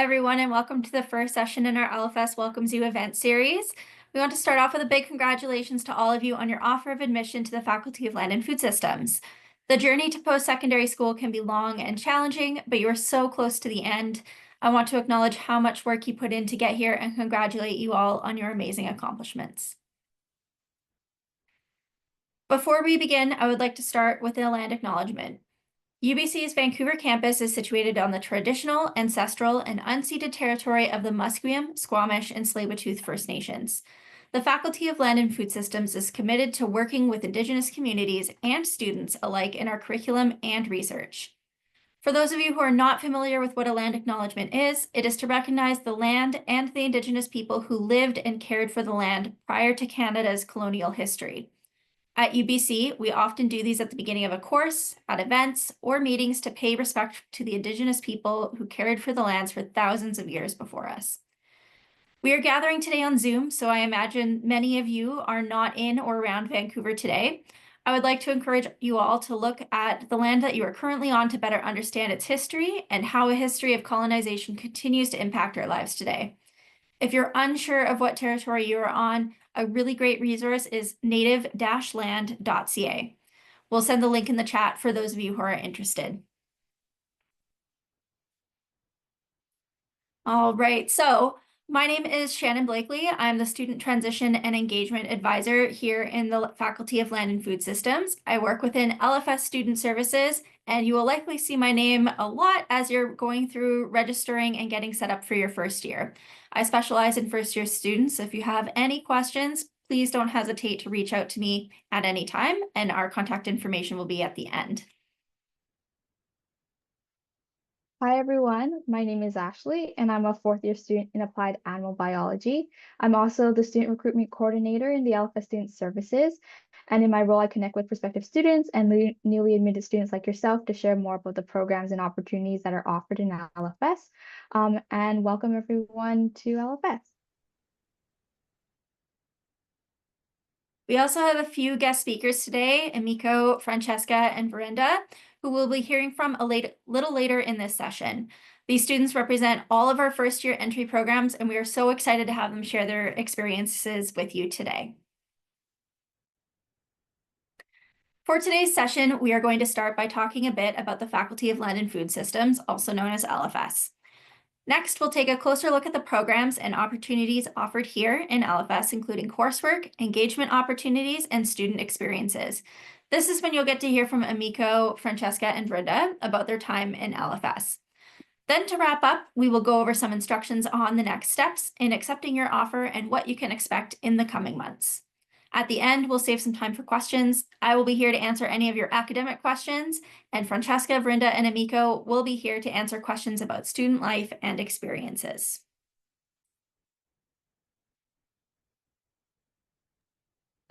everyone, and welcome to the first session in our LFS Welcomes You event series. We want to start off with a big congratulations to all of you on your offer of admission to the Faculty of Land and Food Systems. The journey to post-secondary school can be long and challenging, but you are so close to the end. I want to acknowledge how much work you put in to get here and congratulate you all on your amazing accomplishments. Before we begin, I would like to start with a land acknowledgement. UBC's Vancouver campus is situated on the traditional, ancestral, and unceded territory of the Musqueam, Squamish, and Tsleil-Waututh First Nations. The Faculty of Land and Food Systems is committed to working with Indigenous communities and students alike in our curriculum and research. For those of you who are not familiar with what a land acknowledgement is, it is to recognize the land and the Indigenous people who lived and cared for the land prior to Canada's colonial history. At UBC, we often do these at the beginning of a course, at events, or meetings to pay respect to the Indigenous people who cared for the lands for thousands of years before us. We are gathering today on Zoom, so I imagine many of you are not in or around Vancouver today. I would like to encourage you all to look at the land that you are currently on to better understand its history and how a history of colonization continues to impact our lives today. If you're unsure of what territory you are on, a really great resource is native-land.ca. We'll send the link in the chat for those of you who are interested. All right, so my name is Shannon Blakely. I'm the Student Transition and Engagement Advisor here in the Faculty of Land and Food Systems. I work within LFS Student Services, and you will likely see my name a lot as you're going through registering and getting set up for your first year. I specialize in first-year students, so if you have any questions, please don't hesitate to reach out to me at any time, and our contact information will be at the end. Hi everyone, my name is Ashley and I'm a fourth-year student in Applied Animal Biology. I'm also the Student Recruitment Coordinator in the LFS Student Services, and in my role I connect with prospective students and newly admitted students like yourself to share more about the programs and opportunities that are offered in LFS. And welcome everyone to LFS. We also have a few guest speakers today, Emiko, Francesca, and Vrinda, who we'll be hearing from a little later in this session. These students represent all of our first-year entry programs, and we are so excited to have them share their experiences with you today. For today's session, we are going to start by talking a bit about the Faculty of Land and Food Systems, also known as LFS. Next, we'll take a closer look at the programs and opportunities offered here in LFS, including coursework, engagement opportunities, and student experiences. This is when you'll get to hear from Emiko, Francesca, and Vrinda about their time in LFS. Then to wrap up, we will go over some instructions on the next steps in accepting your offer and what you can expect in the coming months. At the end, we'll save some time for questions. I will be here to answer any of your academic questions, and Francesca, Vrinda, and Emiko will be here to answer questions about student life and experiences.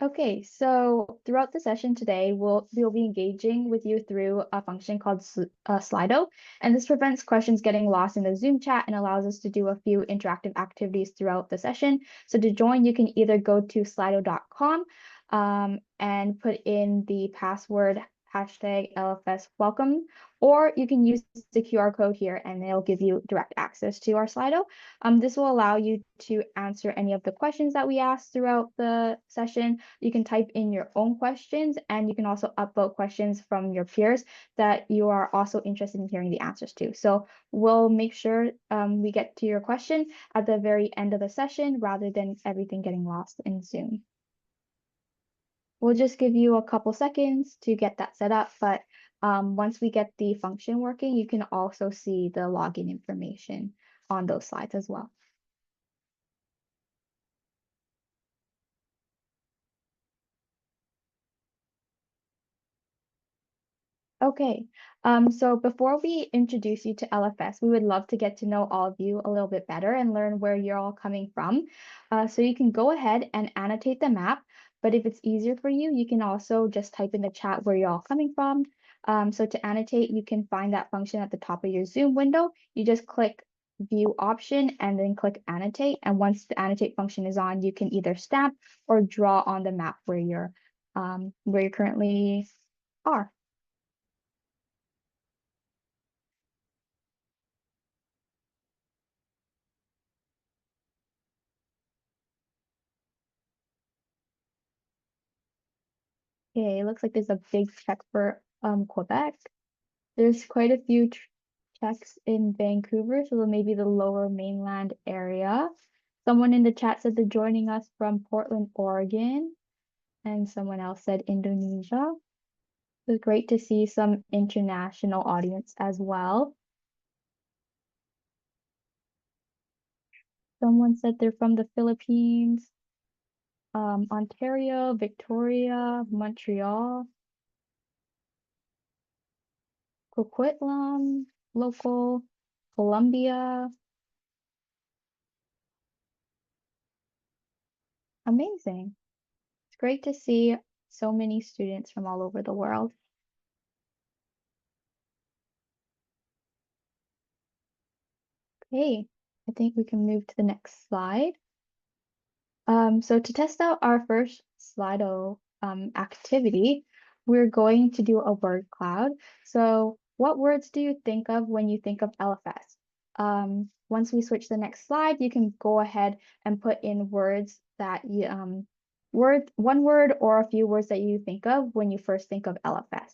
Okay, so throughout the session today, we'll be engaging with you through a function called Slido, and this prevents questions getting lost in the Zoom chat and allows us to do a few interactive activities throughout the session. So to join, you can either go to slido.com and put in the password #LFS welcome, or you can use the QR code here and it'll give you direct access to our Slido. This will allow you to answer any of the questions that we ask throughout the session. You can type in your own questions, and you can also upvote questions from your peers that you are also interested in hearing the answers to. So we'll make sure we get to your question at the very end of the session rather than everything getting lost in Zoom. We'll just give you a couple seconds to get that set up, but once we get the function working, you can also see the login information on those slides as well. Okay, so before we introduce you to LFS, we would love to get to know all of you a little bit better and learn where you're all coming from. So you can go ahead and annotate the map, but if it's easier for you, you can also just type in the chat where you're all coming from. So to annotate, you can find that function at the top of your Zoom window. You just click View option and then click Annotate. And once the Annotate function is on, you can either stamp or draw on the map where you currently are. Okay, looks like there's a big check for Quebec. There's quite a few checks in Vancouver, so maybe the lower mainland area. Someone in the chat said they're joining us from Portland, Oregon, and someone else said Indonesia. It was great to see some international audience as well. Someone said they're from the Philippines, Ontario, Victoria, Montreal, Coquitlam, local, Colombia. Amazing. It's great to see so many students from all over the world. Okay, I think we can move to the next slide. So to test out our first Slido activity, we're going to do a word cloud. So what words do you think of when you think of LFS? Once we switch to the next slide, you can go ahead and put in words that you one word or a few words that you think of when you first think of LFS.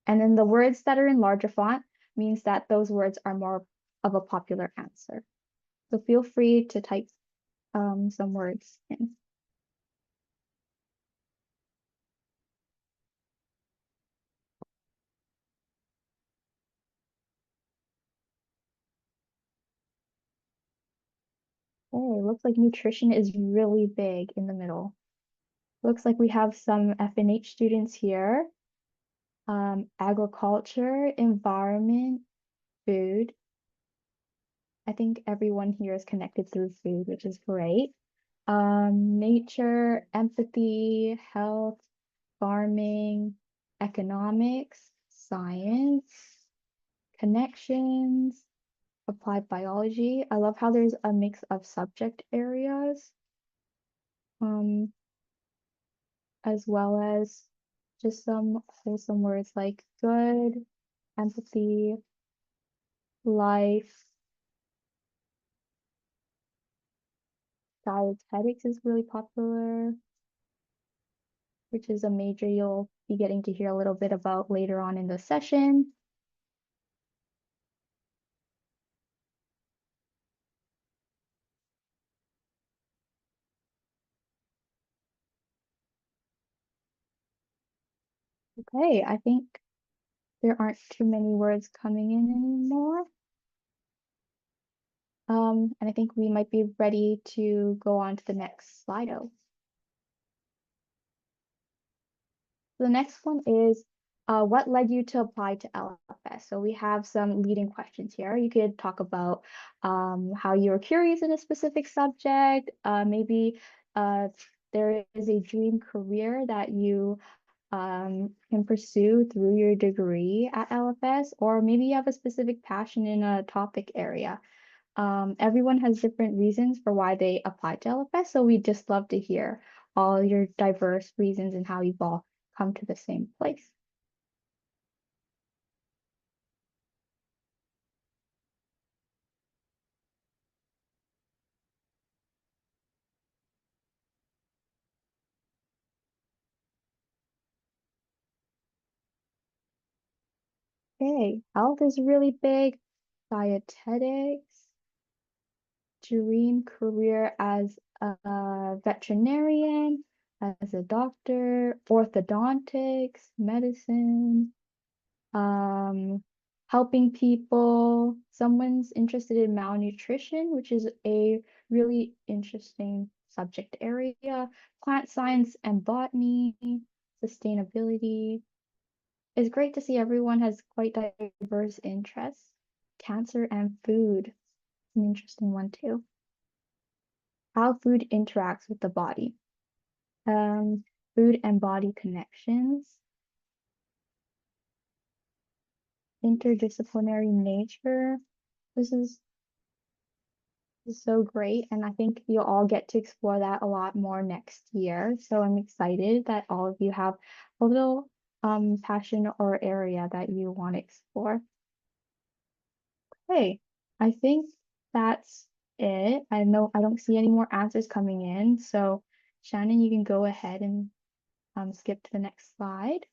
And then the words that are in larger font means that those words are more of a popular answer. So feel free to type some words in. Okay, looks like nutrition is really big in the middle. Looks like we have some FNH students here. Agriculture, environment, food. I think everyone here is connected through food, which is great. Nature, empathy, health, farming, economics, science, connections, applied biology. I love how there's a mix of subject areas, as well as just some wholesome words like good, empathy, life. Dietetics is really popular, which is a major you'll be getting to hear a little bit about later on in the session. Okay, I think there aren't too many words coming in anymore. And I think we might be ready to go on to the next Slido. The next one is what led you to apply to LFS? So we have some leading questions here. You could talk about how you were curious in a specific subject. Maybe there is a dream career that you can pursue through your degree at LFS, or maybe you have a specific passion in a topic area. Everyone has different reasons for why they apply to LFS, so we just love to hear all your diverse reasons and how you've all come to the same place. Okay, health is really big. Dietetics, dream career as a veterinarian, as a doctor, orthodontics, medicine, helping people. Someone's interested in malnutrition, which is a really interesting subject area. Plant science and botany, sustainability. It's great to see everyone has quite diverse interests. Cancer and food, an interesting one too. How food interacts with the body. Food and body connections. Interdisciplinary nature. This is so great, and I think you'll all get to explore that a lot more next year. So I'm excited that all of you have a little passion or area that you want to explore. Okay, I think that's it. I know I don't see any more answers coming in, so Shannon, you can go ahead and skip to the next slide.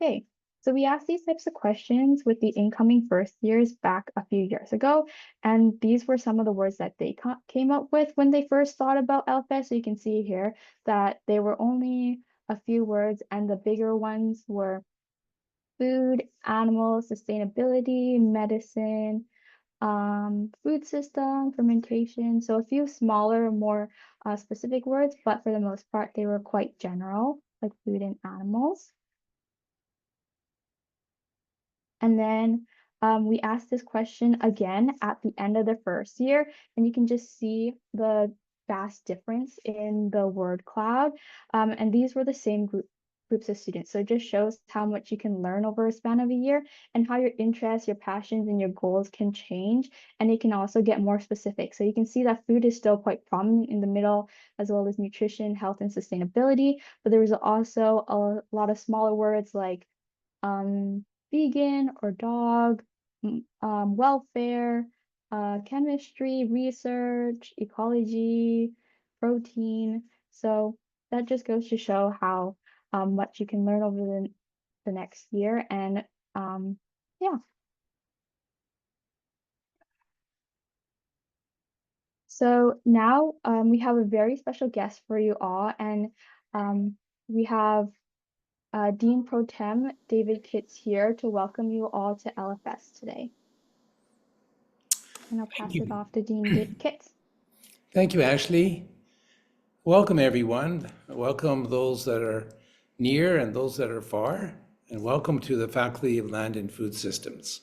Okay, so we asked these types of questions with the incoming first years back a few years ago, and these were some of the words that they came up with when they first thought about LFS. So you can see here that they were only a few words, and the bigger ones were food, animals, sustainability, medicine, food system, fermentation. So a few smaller, more specific words, but for the most part, they were quite general, like food and animals. And then we asked this question again at the end of the first year, and you can just see the vast difference in the word cloud. And these were the same groups of students. So it just shows how much you can learn over a span of a year and how your interests, your passions, and your goals can change. And it can also get more specific. So you can see that food is still quite prominent in the middle, as well as nutrition, health, and sustainability. But there was also a lot of smaller words like vegan or dog, welfare, chemistry, research, ecology, protein. So that just goes to show how much you can learn over the next year. And yeah. So now we have a very special guest for you all, and we have Dean Pro Tem David Kitts here to welcome you all to LFS today. And I'll pass it off to Dean Kitts. Thank you, Ashley. Welcome, everyone. Welcome those that are near and those that are far, and welcome to the Faculty of Land and Food Systems.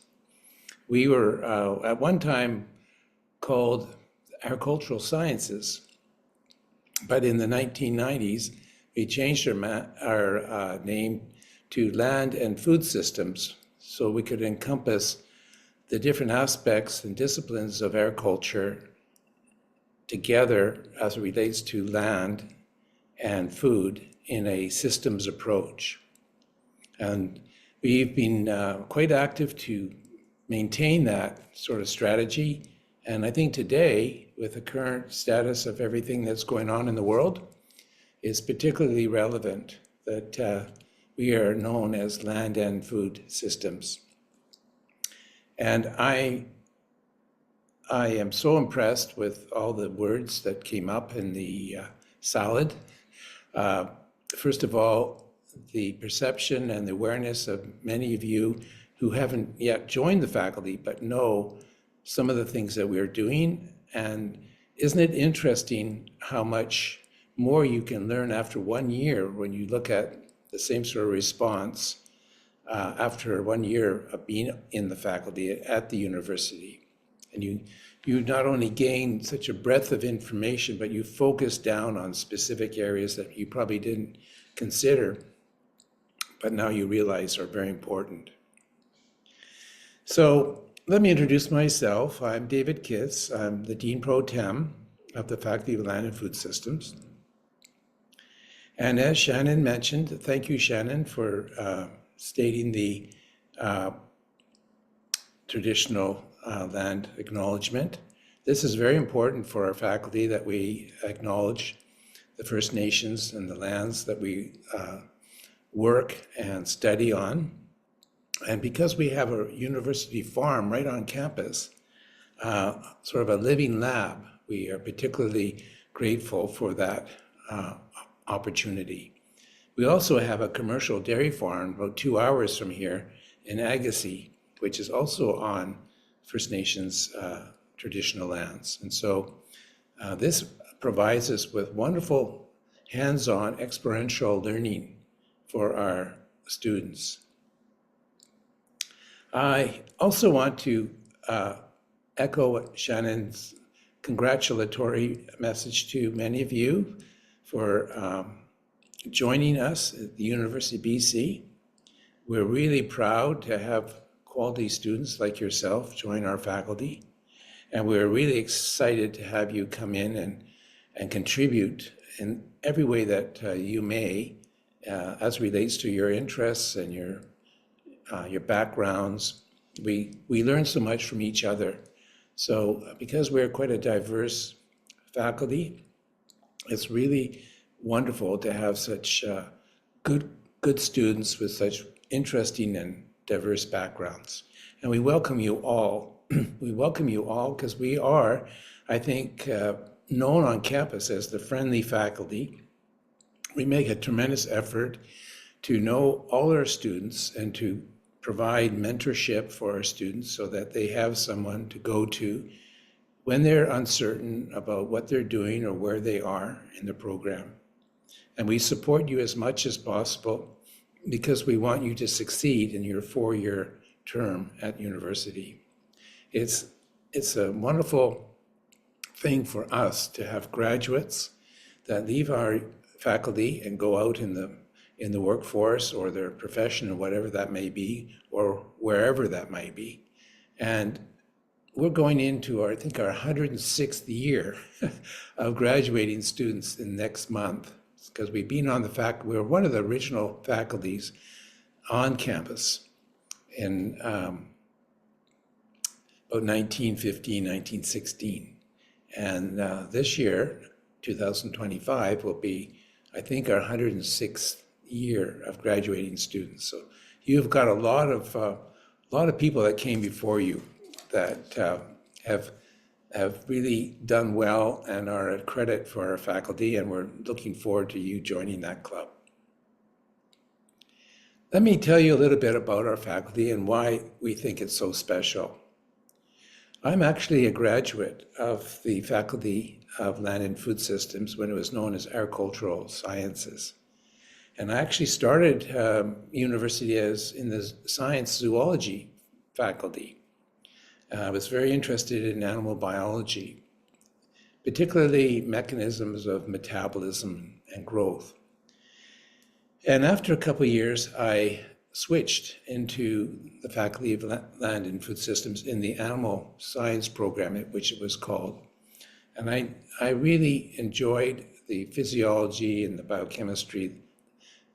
We were at one time called Agricultural Sciences, but in the 1990s, we changed our name to Land and Food Systems so we could encompass the different aspects and disciplines of agriculture together as it relates to land and food in a systems approach. And we've been quite active to maintain that sort of strategy. And I think today, with the current status of everything that's going on in the world, is particularly relevant that we are known as land and food systems. And I am so impressed with all the words that came up in the salad. First of all, the perception and the awareness of many of you who haven't yet joined the faculty but know some of the things that we're doing. And isn't it interesting how much more you can learn after 1 year when you look at the same sort of response after 1 year of being in the faculty at the university? And you not only gain such a breadth of information, but you focus down on specific areas that you probably didn't consider, but now you realize are very important. So let me introduce myself. I'm David Kitts. I'm the Dean Pro Tem of the Faculty of Land and Food Systems. And as Shannon mentioned, thank you, Shannon, for stating the traditional land acknowledgement. This is very important for our faculty that we acknowledge the First Nations and the lands that we work and study on. And because we have a university farm right on campus, sort of a living lab, we are particularly grateful for that opportunity. We also have a commercial dairy farm about 2 hours from here in Agassiz, which is also on First Nations traditional lands. And so this provides us with wonderful hands-on experiential learning for our students. I also want to echo Shannon's congratulatory message to many of you for joining us at the University of BC. We're really proud to have quality students like yourself join our faculty. And we're really excited to have you come in and contribute in every way that you may as relates to your interests and your backgrounds. We learn so much from each other. So because we're quite a diverse faculty, it's really wonderful to have such good students with such interesting and diverse backgrounds. And we welcome you all. We welcome you all because we are, I think, known on campus as the friendly faculty. We make a tremendous effort to know all our students and to provide mentorship for our students so that they have someone to go to when they're uncertain about what they're doing or where they are in the program. And we support you as much as possible because we want you to succeed in your 4-year term at university. It's a wonderful thing for us to have graduates that leave our faculty and go out in the workforce or their profession or whatever that may be, or wherever that might be. And we're going into, I think, our 106th year of graduating students in next month, because we've been on the faculty, we're one of the original faculties on campus in about 1915, 1916. And this year, 2025, will be, I think, our 106th year of graduating students. So you've got a lot of people that came before you that have really done well and are a credit for our faculty, and we're looking forward to you joining that club. Let me tell you a little bit about our faculty and why we think it's so special. I'm actually a graduate of the Faculty of Land and Food Systems when it was known as Agricultural Sciences. And I actually started university as in the science zoology faculty. I was very interested in animal biology, particularly mechanisms of metabolism and growth. And after a couple of years, I switched into the Faculty of Land and Food Systems in the animal science program, which it was called. And I really enjoyed the physiology and the biochemistry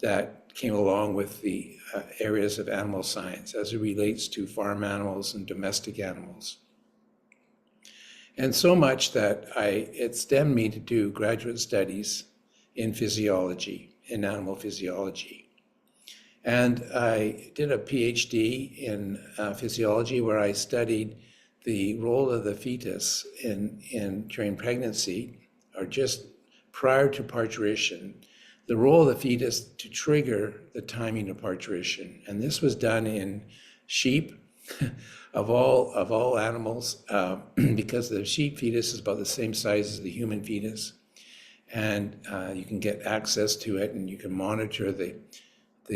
that came along with the areas of animal science as it relates to farm animals and domestic animals. And so much that it stemmed me to do graduate studies in physiology, in animal physiology. And I did a PhD in physiology where I studied the role of the fetus during pregnancy, or just prior to parturition, the role of the fetus to trigger the timing of parturition. And this was done in sheep of all animals, because the sheep fetus is about the same size as the human fetus. And you can get access to it and you can monitor the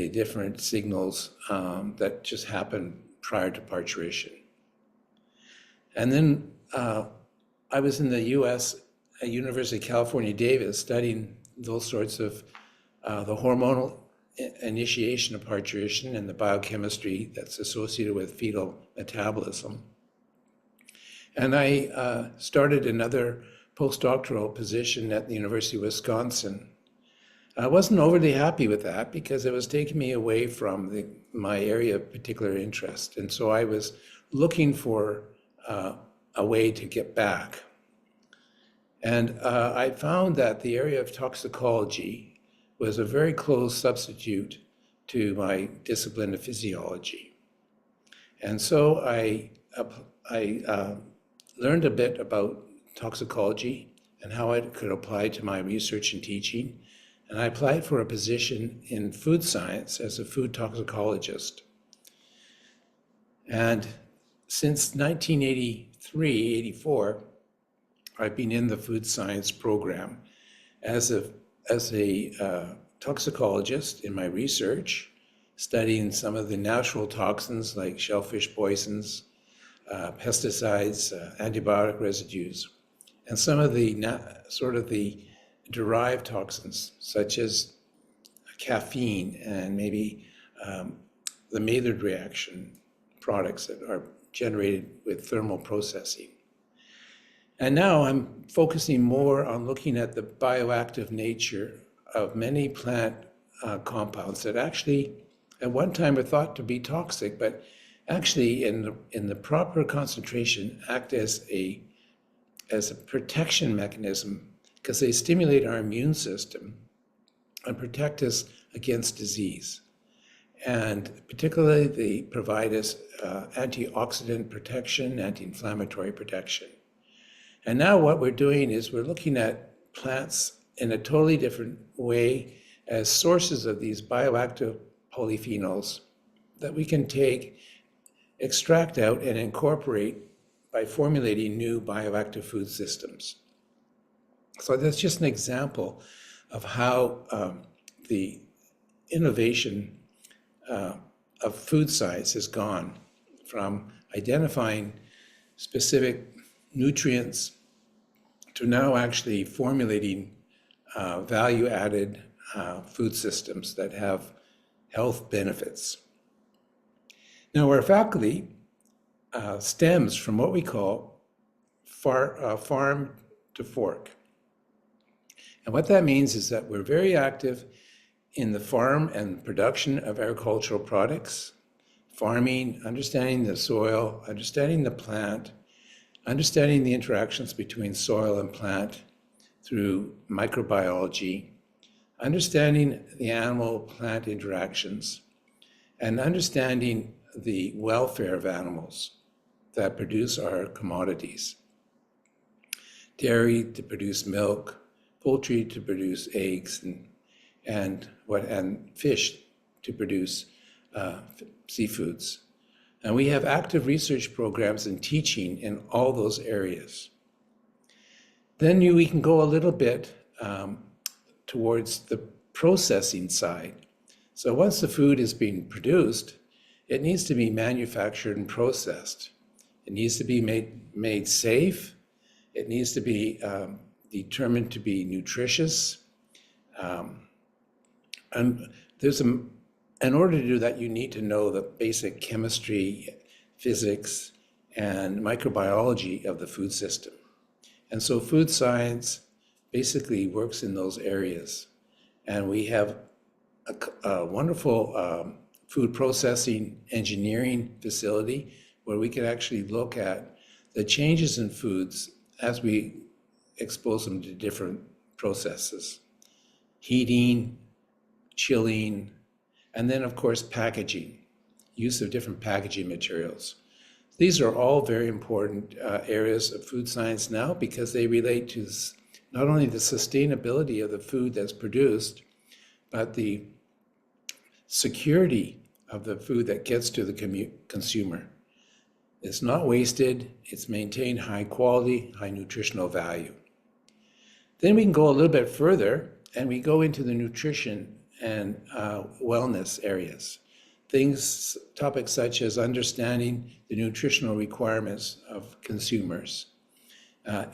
different signals that just happen prior to parturition. And then I was in the US at University of California, Davis, studying those sorts of the hormonal initiation of parturition and the biochemistry that's associated with fetal metabolism. And I started another postdoctoral position at the University of Wisconsin. I wasn't overly happy with that because it was taking me away from my area of particular interest. And so I was looking for a way to get back. And I found that the area of toxicology was a very close substitute to my discipline of physiology. And so I learned a bit about toxicology and how it could apply to my research and teaching. And I applied for a position in food science as a food toxicologist. And since 1983, 84, I've been in the food science program as a toxicologist in my research, studying some of the natural toxins like shellfish poisons, pesticides, antibiotic residues, and some of the the derived toxins such as caffeine and maybe the Maillard reaction products that are generated with thermal processing. And now I'm focusing more on looking at the bioactive nature of many plant compounds that actually at one time were thought to be toxic, but actually in the proper concentration act as a protection mechanism because they stimulate our immune system and protect us against disease. And particularly they provide us antioxidant protection, anti-inflammatory protection. And now what we're doing is we're looking at plants in a totally different way as sources of these bioactive polyphenols that we can take, extract out, and incorporate by formulating new bioactive food systems. So that's just an example of how the innovation of food science has gone from identifying specific nutrients to now actually formulating value-added food systems that have health benefits. Now, our faculty stems from what we call farm to fork. And what that means is that we're very active in the farm and production of agricultural products, farming, understanding the soil, understanding the plant, understanding the interactions between soil and plant through microbiology, understanding the animal-plant interactions, and understanding the welfare of animals that produce our commodities. Dairy to produce milk, poultry to produce eggs, and fish to produce seafoods. And we have active research programs and teaching in all those areas. Then we can go a little bit towards the processing side. So once the food is being produced, it needs to be manufactured and processed. It needs to be made safe. It needs to be determined to be nutritious. And in order to do that, you need to know the basic chemistry, physics, and microbiology of the food system. And so food science basically works in those areas. And we have a wonderful food processing engineering facility where we can actually look at the changes in foods as we expose them to different processes. Heating, chilling, and then of course packaging, use of different packaging materials. These are all very important areas of food science now because they relate to not only the sustainability of the food that's produced, but the security of the food that gets to the consumer. It's not wasted, it's maintained high quality, high nutritional value. Then we can go a little bit further and we go into the nutrition and wellness areas. Topics such as understanding the nutritional requirements of consumers,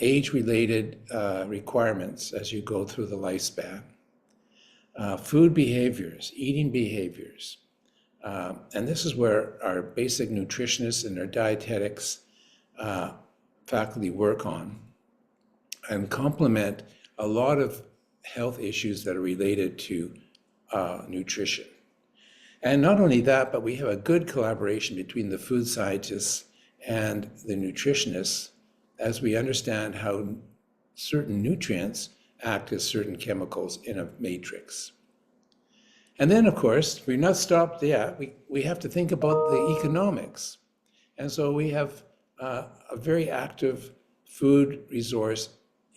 age-related requirements as you go through the lifespan, food behaviors, eating behaviors. And this is where our basic nutritionists and our dietetics faculty work on and complement a lot of health issues that are related to nutrition. And not only that, but we have a good collaboration between the food scientists and the nutritionists as we understand how certain nutrients act as certain chemicals in a matrix. And then, of course, we're not stopped yet. We have to think about the economics. And so we have a very active food resource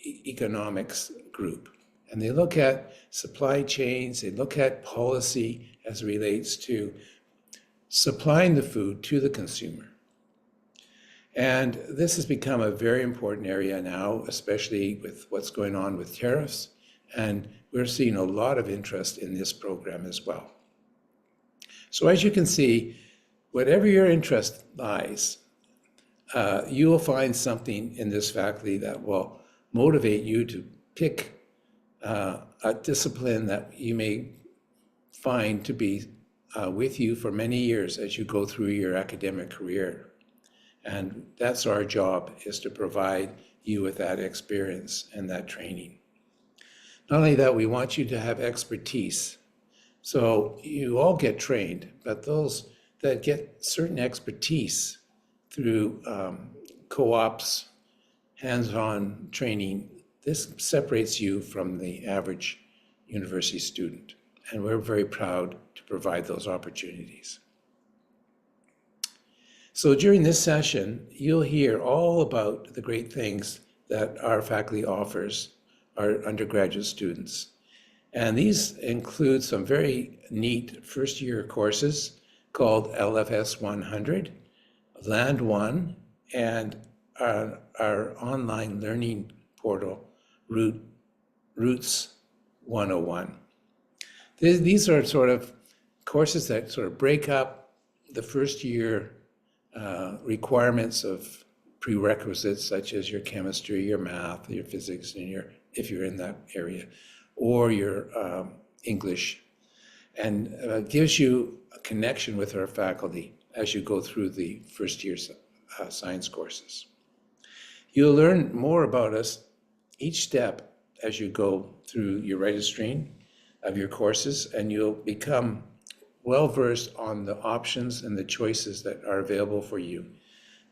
economics group. And they look at supply chains, they look at policy as it relates to supplying the food to the consumer. And this has become a very important area now, especially with what's going on with tariffs. And we're seeing a lot of interest in this program as well. So as you can see, whatever your interest lies, you will find something in this faculty that will motivate you to pick a discipline that you may find to be with you for many years as you go through your academic career. And that's our job, is to provide you with that experience and that training. Not only that, we want you to have expertise. So you all get trained, but those that get certain expertise through co-ops, hands-on training, this separates you from the average university student. and we're very proud to provide those opportunities. So during this session, you'll hear all about the great things that our faculty offers our undergraduate students. And these include some very neat first-year courses called LFS 100, Land 1, and our online learning portal, Roots 101. These are sort of courses that sort of break up the first year requirements of prerequisites such as your chemistry, your math, your physics, and if you're in that area, or your English, and gives you a connection with our faculty as you go through the first year science courses. You'll learn more about us each step as you go through your registering of your courses, and you'll become well-versed on the options and the choices that are available for you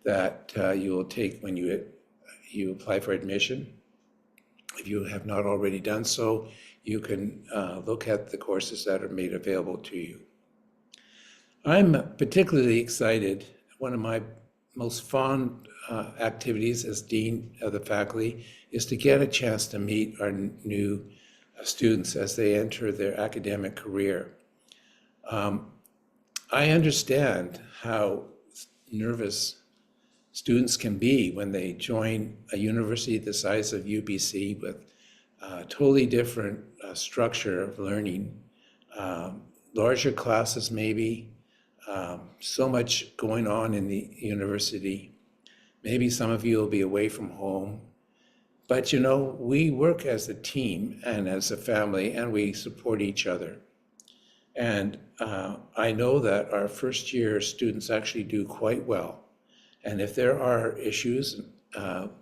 that you will take when you apply for admission. If you have not already done so, you can look at the courses that are made available to you. I'm particularly excited. One of my most fond activities as Dean of the faculty is to get a chance to meet our new students as they enter their academic career. I understand how nervous students can be when they join a university the size of UBC with a totally different structure of learning, larger classes maybe, so much going on in the university. Maybe some of you will be away from home, but you know, we work as a team and as a family, and we support each other. And I know that our first year students actually do quite well. And if there are issues,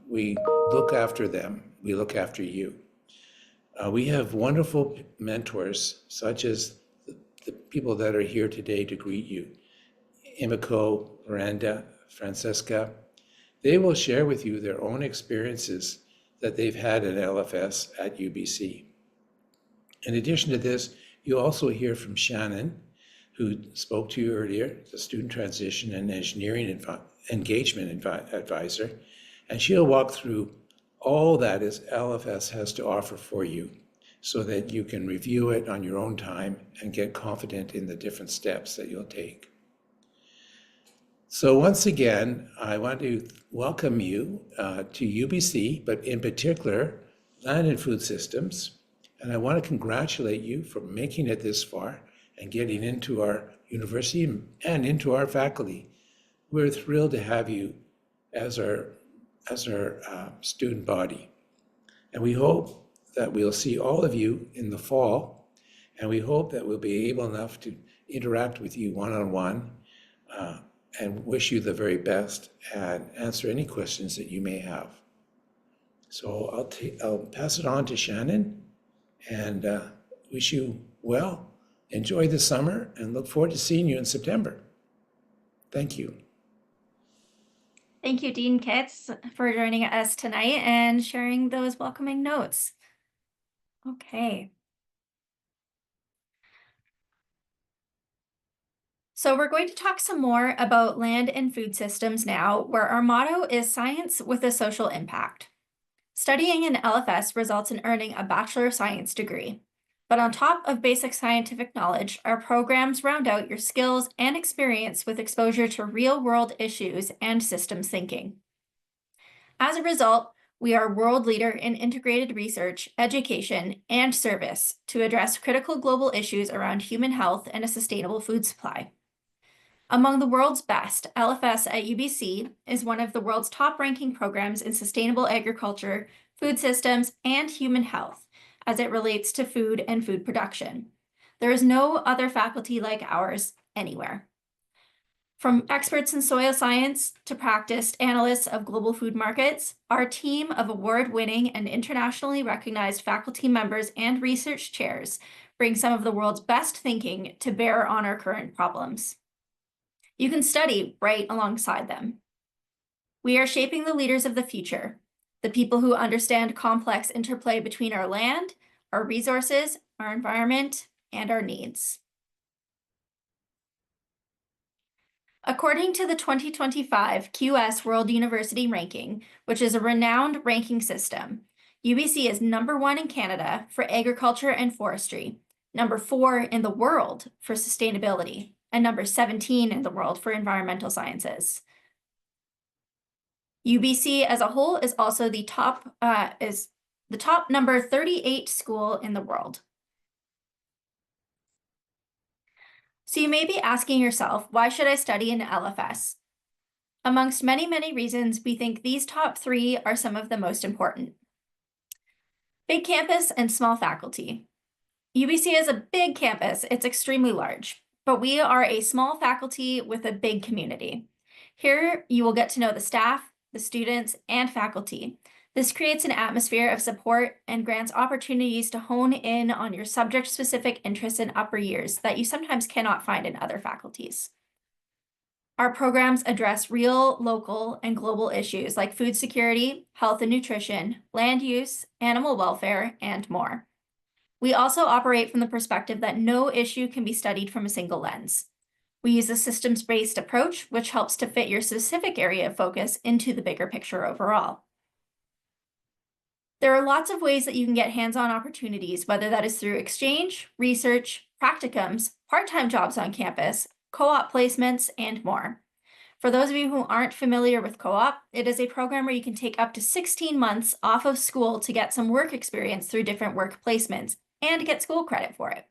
we look after them. We look after you. We have wonderful mentors, such as the people that are here today to greet you. Emiko, Vrinda, Francesca. They will share with you their own experiences that they've had in LFS at UBC. In addition to this, you'll also hear from Shannon, who spoke to you earlier, the Student Transition and Engineering Engagement Advisor, and she'll walk through all that is LFS has to offer for you so that you can review it on your own time and get confident in the different steps that you'll take. So once again, I want to welcome you to UBC, but in particular, Land and Food Systems. And I want to congratulate you for making it this far and getting into our university and into our faculty. We're thrilled to have you as our student body. And we hope that we'll see all of you in the fall, and we hope that we'll be able enough to interact with you one-on-one and wish you the very best and answer any questions that you may have. So I'll pass it on to Shannon and wish you well. Enjoy the summer and look forward to seeing you in September. Thank you. Thank you, Dean Kitts, for joining us tonight and sharing those welcoming notes. Okay. So we're going to talk some more about land and food systems now, where our motto is science with a social impact. Studying in LFS results in earning a Bachelor of Science degree. But on top of basic scientific knowledge, our programs round out your skills and experience with exposure to real-world issues and systems thinking. As a result, we are a world leader in integrated research, education, and service to address critical global issues around human health and a sustainable food supply. Among the world's best, LFS at UBC is one of the world's top-ranking programs in sustainable agriculture, food systems, and human health as it relates to food and food production. There is no other faculty like ours anywhere. From experts in soil science to practiced analysts of global food markets, our team of award-winning and internationally recognized faculty members and research chairs bring some of the world's best thinking to bear on our current problems. You can study right alongside them. We are shaping the leaders of the future, the people who understand complex interplay between our land, our resources, our environment, and our needs. According to the 2025 QS World University Ranking, which is a renowned ranking system, UBC is #1 in Canada for agriculture and forestry, #4 in the world for sustainability, and #17 in the world for environmental sciences. UBC as a whole is also the top number 38 school in the world. So you may be asking yourself, why should I study in LFS? Amongst many, many reasons, we think these top 3 are some of the most important. Big campus and small faculty. UBC is a big campus, it's extremely large, but we are a small faculty with a big community. Here, you will get to know the staff, the students, and faculty. This creates an atmosphere of support and grants opportunities to hone in on your subject-specific interests in upper years that you sometimes cannot find in other faculties. Our programs address real, local, and global issues like food security, health and nutrition, land use, animal welfare, and more. We also operate from the perspective that no issue can be studied from a single lens. We use a systems-based approach, which helps to fit your specific area of focus into the bigger picture overall. There are lots of ways that you can get hands-on opportunities, whether that is through exchange, research, practicums, part-time jobs on campus, co-op placements, and more. For those of you who aren't familiar with co-op, it is a program where you can take up to 16 months off of school to get some work experience through different work placements and get school credit for it.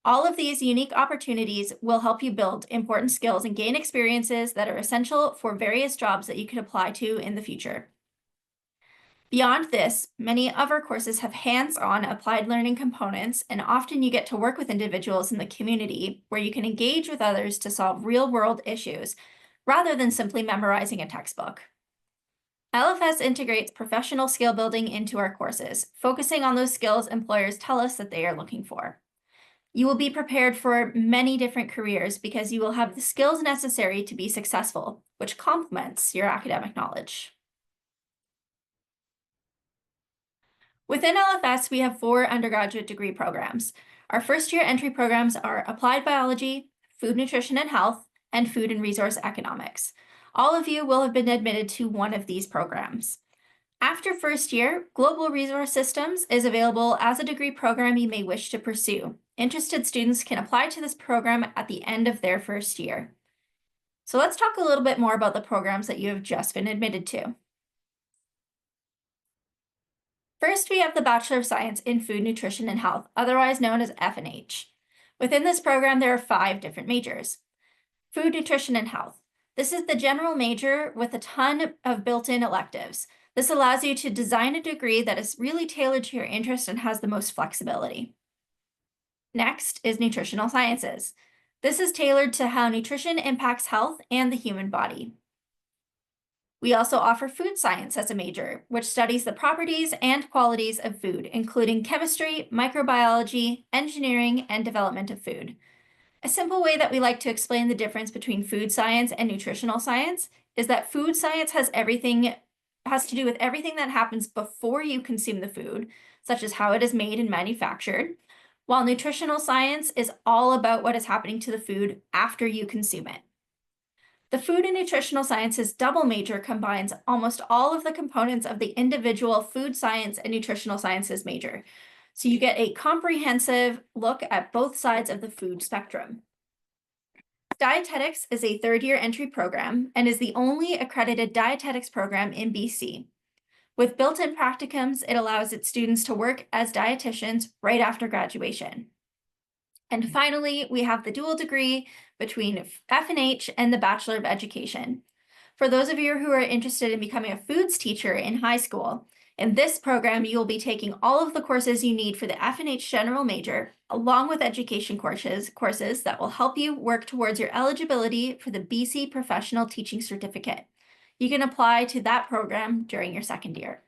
All of these unique opportunities will help you build important skills and gain experiences that are essential for various jobs that you could apply to in the future. Beyond this, many of our courses have hands-on applied learning components, and often you get to work with individuals in the community where you can engage with others to solve real-world issues, rather than simply memorizing a textbook. LFS integrates professional skill building into our courses, focusing on those skills employers tell us that they are looking for. You will be prepared for many different careers because you will have the skills necessary to be successful, which complements your academic knowledge. Within LFS, we have 4 undergraduate degree programs. Our first-year entry programs are Applied Biology, Food Nutrition and Health, and Food and Resource Economics. All of you will have been admitted to one of these programs. After first year, Global Resource Systems is available as a degree program you may wish to pursue. Interested students can apply to this program at the end of their first year. So let's talk a little bit more about the programs that you have just been admitted to. First, we have the Bachelor of Science in Food, Nutrition, and Health, otherwise known as F&H. Within this program, there are 5 different majors. Food, Nutrition, and Health. This is the general major with a ton of built-in electives. This allows you to design a degree that is really tailored to your interest and has the most flexibility. Next is Nutritional Sciences. This is tailored to how nutrition impacts health and the human body. We also offer Food Science as a major, which studies the properties and qualities of food, including chemistry, microbiology, engineering, and development of food. A simple way that we like to explain the difference between food science and nutritional science is that food science has to do with everything that happens before you consume the food, such as how it is made and manufactured, while nutritional science is all about what is happening to the food after you consume it. The Food and Nutritional Sciences double major combines almost all of the components of the individual food science and nutritional sciences major. So you get a comprehensive look at both sides of the food spectrum. Dietetics is a 3rd-year entry program and is the only accredited dietetics program in BC. With built-in practicums, it allows its students to work as dietitians right after graduation. And finally, we have the dual degree between F&H and the Bachelor of Education. For those of you who are interested in becoming a foods teacher in high school, in this program, you will be taking all of the courses you need for the F&H general major, along with education courses that will help you work towards your eligibility for the BC Professional Teaching Certificate. You can apply to that program during your 2nd year.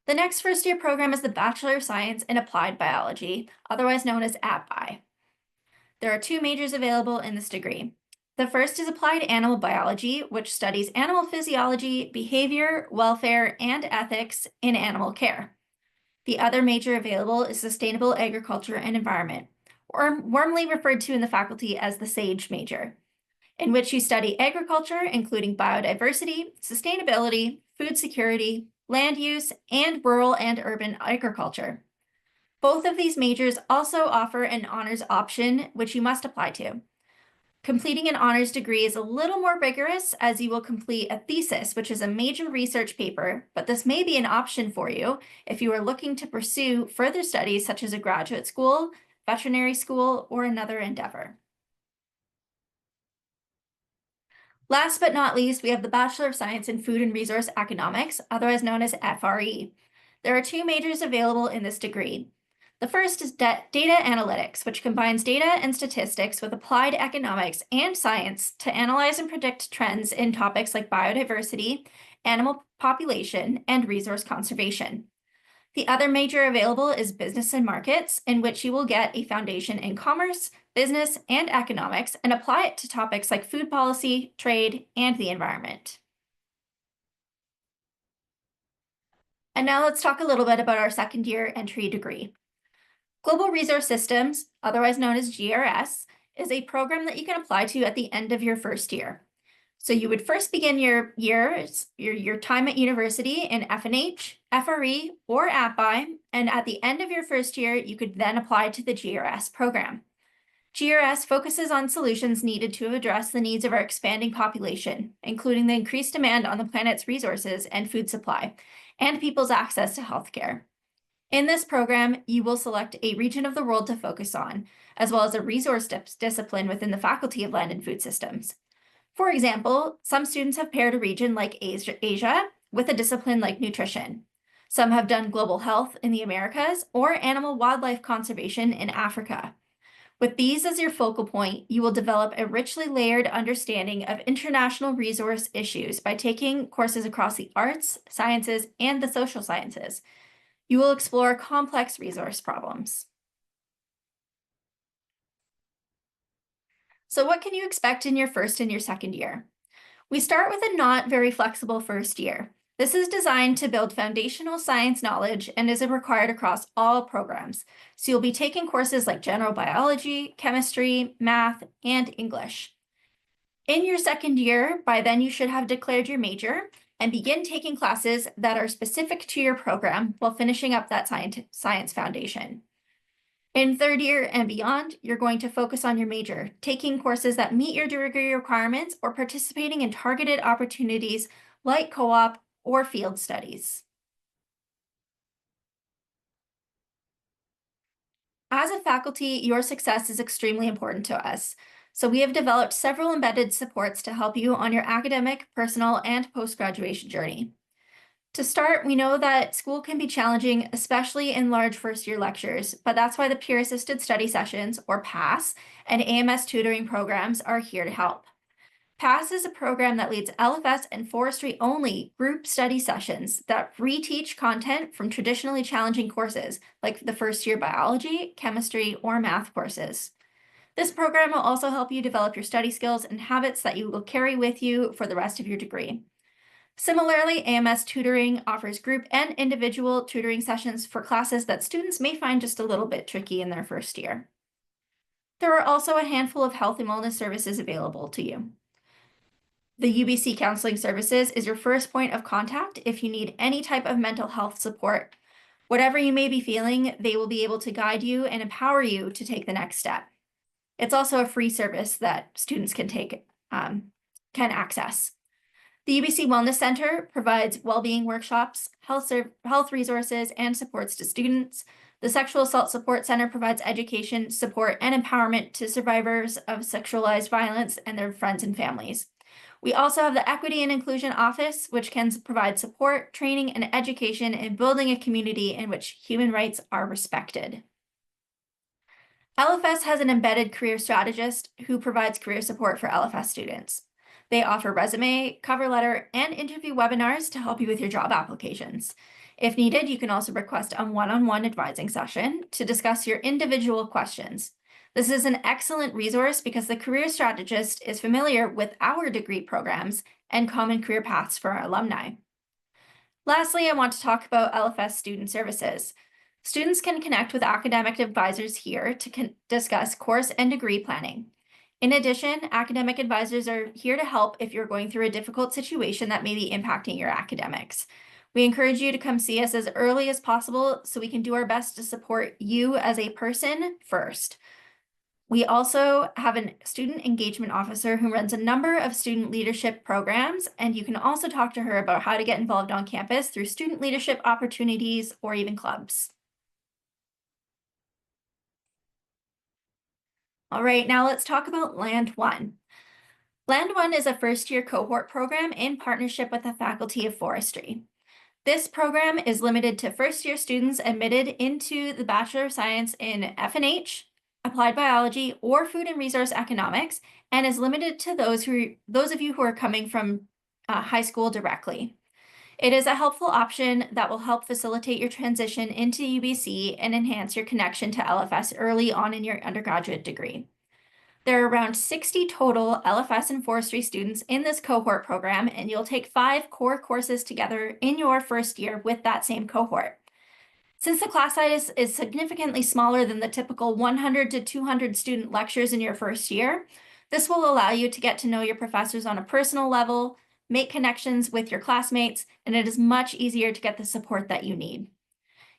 The next first-year program is the Bachelor of Science in Applied Biology, otherwise known as APBI. There are 2 majors available in this degree. The first is Applied Animal Biology, which studies animal physiology, behavior, welfare, and ethics in animal care. The other major available is Sustainable Agriculture and Environment, or warmly referred to in the faculty as the SAGE major, in which you study agriculture, including biodiversity, sustainability, food security, land use, and rural and urban agriculture. Both of these majors also offer an honors option, which you must apply to. Completing an honors degree is a little more rigorous, as you will complete a thesis, which is a major research paper, but this may be an option for you if you are looking to pursue further studies such as a graduate school, veterinary school, or another endeavor. Last but not least, we have the Bachelor of Science in Food and Resource Economics, otherwise known as FRE. There are two majors available in this degree. The first is data analytics, which combines data and statistics with applied economics and science to analyze and predict trends in topics like biodiversity, animal population, and resource conservation. The other major available is business and markets, in which you will get a foundation in commerce, business, and economics, and apply it to topics like food policy, trade, and the environment. And now let's talk a little bit about our second year entry degree. Global Resource Systems, otherwise known as GRS, is a program that you can apply to at the end of your first year. So you would first begin your time at university in F&H, FRE, or API, and at the end of your first year, you could then apply to the GRS program. GRS focuses on solutions needed to address the needs of our expanding population, including the increased demand on the planet's resources and food supply, and people's access to healthcare. In this program, you will select a region of the world to focus on, as well as a resource discipline within the Faculty of Land and Food Systems. For example, some students have paired a region like Asia with a discipline like nutrition. Some have done global health in the Americas or animal wildlife conservation in Africa. With these as your focal point, you will develop a richly layered understanding of international resource issues by taking courses across the arts, sciences, and the social sciences. You will explore complex resource problems. So what can you expect in your first and your second year? We start with a not very flexible first year. This is designed to build foundational science knowledge and is required across all programs. So you'll be taking courses like general biology, chemistry, math, and English. In your second year, by then you should have declared your major and begin taking classes that are specific to your program while finishing up that science foundation. In third year and beyond, you're going to focus on your major, taking courses that meet your degree requirements or participating in targeted opportunities like co-op or field studies. As a faculty, your success is extremely important to us. So we have developed several embedded supports to help you on your academic, personal, and post-graduation journey. To start, we know that school can be challenging, especially in large first-year lectures, but that's why the Peer-Assisted Study Sessions, or PASS, and AMS tutoring programs are here to help. PASS is a program that leads LFS and forestry-only group study sessions that reteach content from traditionally challenging courses, like the first-year biology, chemistry, or math courses. This program will also help you develop your study skills and habits that you will carry with you for the rest of your degree. Similarly, AMS tutoring offers group and individual tutoring sessions for classes that students may find just a little bit tricky in their first year. There are also a handful of health and wellness services available to you. The UBC Counseling Services is your first point of contact if you need any type of mental health support. Whatever you may be feeling, they will be able to guide you and empower you to take the next step. It's also a free service that students can access. The UBC Wellness Center provides well-being workshops, health resources, and supports to students. The Sexual Assault Support Center provides education, support, and empowerment to survivors of sexualized violence and their friends and families. We also have the Equity and Inclusion Office, which can provide support, training, and education in building a community in which human rights are respected. LFS has an embedded career strategist who provides career support for LFS students. They offer resume, cover letter, and interview webinars to help you with your job applications. If needed, you can also request a one-on-one advising session to discuss your individual questions. This is an excellent resource because the career strategist is familiar with our degree programs and common career paths for our alumni. Lastly, I want to talk about LFS student services. Students can connect with academic advisors here to discuss course and degree planning. In addition, academic advisors are here to help if you're going through a difficult situation that may be impacting your academics. We encourage you to come see us as early as possible so we can do our best to support you as a person first. We also have a student engagement officer who runs a number of student leadership programs, and you can also talk to her about how to get involved on campus through student leadership opportunities or even clubs. All right, now let's talk about Land 1. Land 1 is a first-year cohort program in partnership with the Faculty of Forestry. This program is limited to first-year students admitted into the Bachelor of Science in F&H, Applied Biology, or Food and Resource Economics, and is limited to those of you who are coming from high school directly. It is a helpful option that will help facilitate your transition into UBC and enhance your connection to LFS early on in your undergraduate degree. There are around 60 total LFS and forestry students in this cohort program, and you'll take 5 core courses together in your first year with that same cohort. Since the class size is significantly smaller than the typical 100 to 200 student lectures in your first year, this will allow you to get to know your professors on a personal level, make connections with your classmates, and it is much easier to get the support that you need.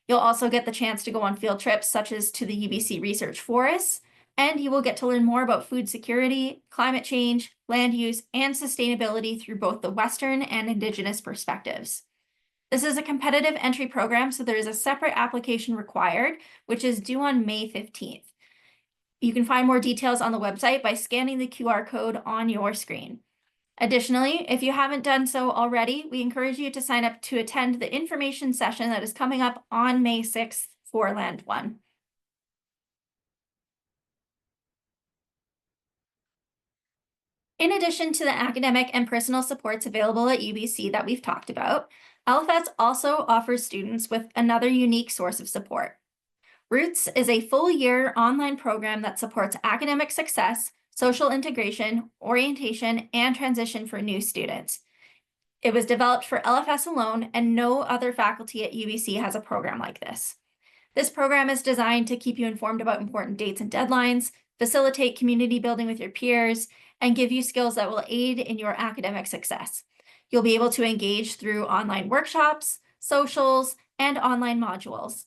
You'll also get the chance to go on field trips such as to the UBC Research Forests, and you will get to learn more about food security, climate change, land use, and sustainability through both the Western and Indigenous perspectives. This is a competitive entry program, so there is a separate application required, which is due on May 15th. You can find more details on the website by scanning the QR code on your screen. Additionally, if you haven't done so already, we encourage you to sign up to attend the information session that is coming up on May 6th for Land 1. In addition to the academic and personal supports available at UBC that we've talked about, LFS also offers students with another unique source of support. Roots is a full-year online program that supports academic success, social integration, orientation, and transition for new students. It was developed for LFS alone, and no other faculty at UBC has a program like this. This program is designed to keep you informed about important dates and deadlines, facilitate community building with your peers, and give you skills that will aid in your academic success. You'll be able to engage through online workshops, socials, and online modules.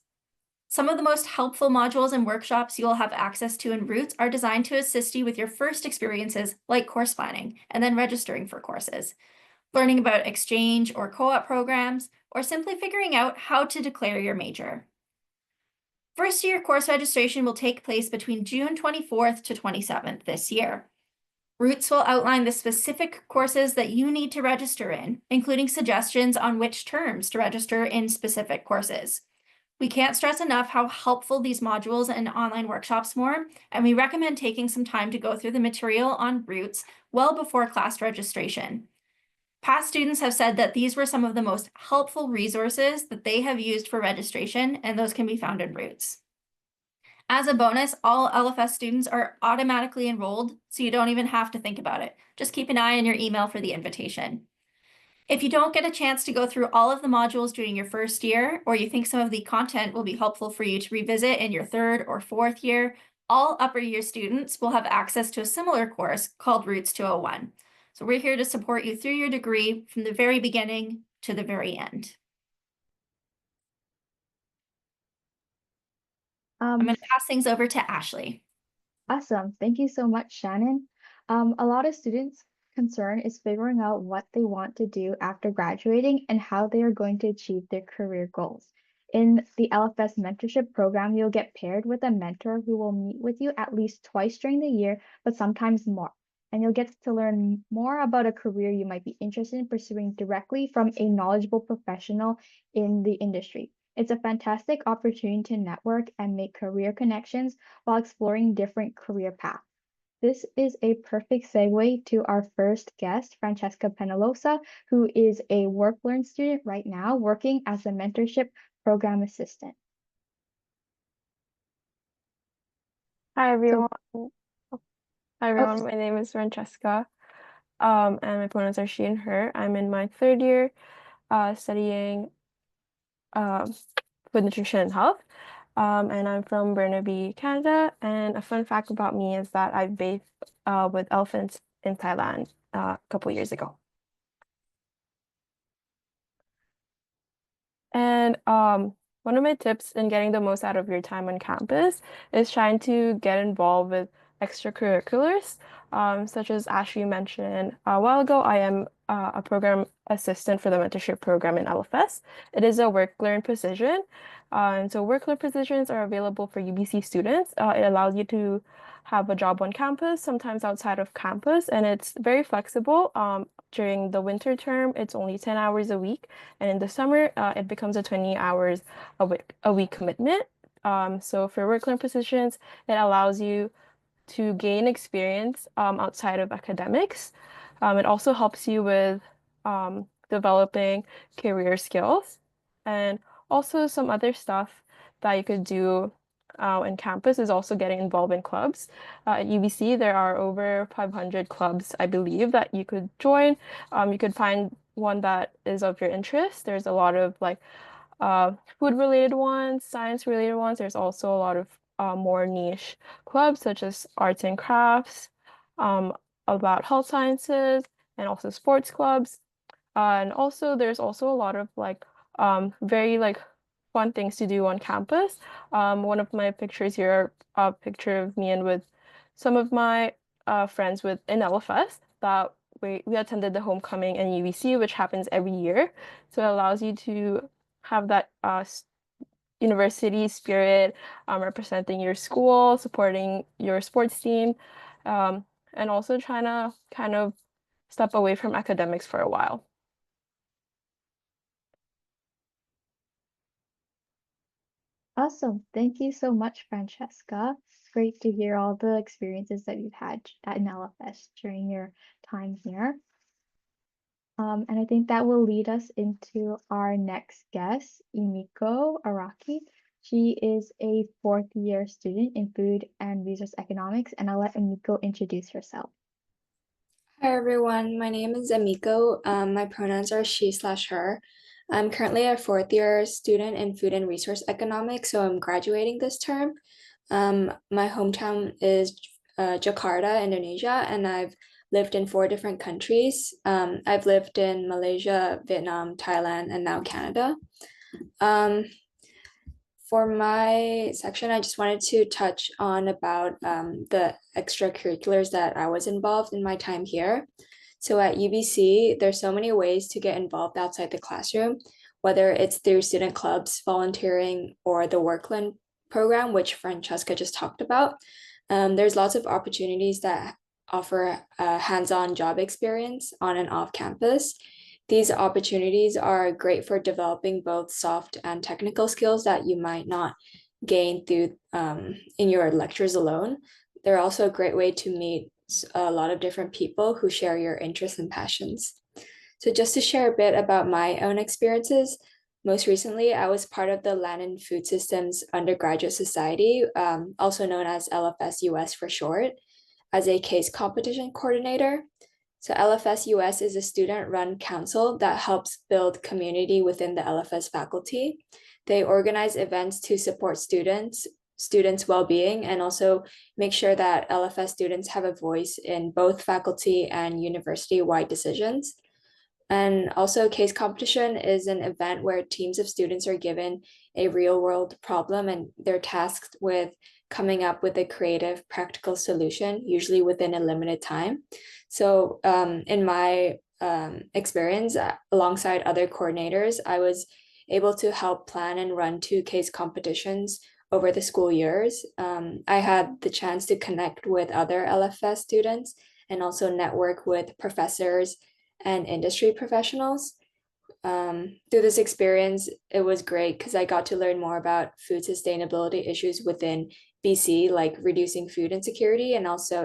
Some of the most helpful modules and workshops you'll have access to in Roots are designed to assist you with your first experiences, like course planning, and then registering for courses, learning about exchange or co-op programs, or simply figuring out how to declare your major. First-year course registration will take place between June 24th to 27th this year. Roots will outline the specific courses that you need to register in, including suggestions on which terms to register in specific courses. We can't stress enough how helpful these modules and online workshops were, and we recommend taking some time to go through the material on Roots well before class registration. Past students have said that these were some of the most helpful resources that they have used for registration, and those can be found in Roots. As a bonus, all LFS students are automatically enrolled, so you don't even have to think about it. Just keep an eye on your email for the invitation. If you don't get a chance to go through all of the modules during your first year, or you think some of the content will be helpful for you to revisit in your third or fourth year, all upper year students will have access to a similar course called Roots 201. So we're here to support you through your degree from the very beginning to the very end. I'm going to pass things over to Ashley. Awesome. Thank you so much, Shannon. A lot of students' concern is figuring out what they want to do after graduating and how they are going to achieve their career goals. In the LFS mentorship program, you'll get paired with a mentor who will meet with you at least twice during the year, but sometimes more. And you'll get to learn more about a career you might be interested in pursuing directly from a knowledgeable professional in the industry. It's a fantastic opportunity to network and make career connections while exploring different career paths. This is a perfect segue to our first guest, Francesca Penalosa, who is a WorkLearn student right now working as a mentorship program assistant. Hi everyone. My name is Francesca, and my pronouns are she and her. I'm in my third year, studying Food Nutrition and Health. And I'm from Burnaby, Canada. And a fun fact about me is that I bathed with elephants in Thailand a couple years ago. And one of my tips in getting the most out of your time on campus is trying to get involved with extracurriculars, such as Ashley mentioned a while ago. I am a program assistant for the mentorship program in LFS. It is a work-learn position. And so work-learn positions are available for UBC students. It allows you to have a job on campus, sometimes outside of campus, and it's very flexible. During the winter term, it's only 10 hours a week. And in the summer, it becomes a 20 hours a week commitment. So for work-learn positions, it allows you to gain experience outside of academics. It also helps you with developing career skills and also some other stuff that you could do in campus is also getting involved in clubs. At UBC, there are over 500 clubs, I believe, that you could join. You could find one that is of your interest. There's a lot of like food-related ones, science-related ones. There's also a lot of more niche clubs such as arts and crafts, about health sciences, and also sports clubs. And also there's also a lot of like very like fun things to do on campus. One of my pictures here are a picture of me and with some of my friends in LFS that we attended the homecoming in UBC, which happens every year. So it allows you to have that university spirit, representing your school, supporting your sports team, and also trying to kind of step away from academics for a while. Awesome. Thank you so much, Francesca. It's great to hear all the experiences that you've had in LFS during your time here. And I think that will lead us into our next guest, Emiko Araki. She is a fourth-year student in food and resource economics, and I'll let Emiko introduce herself. Hi everyone, my name is Emiko. My pronouns are she/her. I'm currently a fourth-year student in food and resource economics, so I'm graduating this term. My hometown is Jakarta, Indonesia, and I've lived in 4 different countries. I've lived in Malaysia, Vietnam, Thailand, and now Canada. For my section, I just wanted to touch on about the extracurriculars that I was involved in my time here. So at UBC, there's so many ways to get involved outside the classroom, whether it's through student clubs, volunteering, or the Workland program, which Francesca just talked about. There's lots of opportunities that offer a hands-on job experience on and off campus. These opportunities are great for developing both soft and technical skills that you might not gain through in your lectures alone. They're also a great way to meet a lot of different people who share your interests and passions. So just to share a bit about my own experiences, most recently, I was part of the Land and Food Systems Undergraduate Society, also known as LFS US for short, as a case competition coordinator. So LFS US is a student-run council that helps build community within the LFS faculty. They organize events to support students' well-being, and also make sure that LFS students have a voice in both faculty and university-wide decisions. And also, case competition is an event where teams of students are given a real-world problem and they're tasked with coming up with a creative, practical solution, usually within a limited time. So in my experience, alongside other coordinators, I was able to help plan and run 2 case competitions over the school years. I had the chance to connect with other LFS students and also network with professors and industry professionals. Through this experience, it was great because I got to learn more about food sustainability issues within BC, like reducing food insecurity and also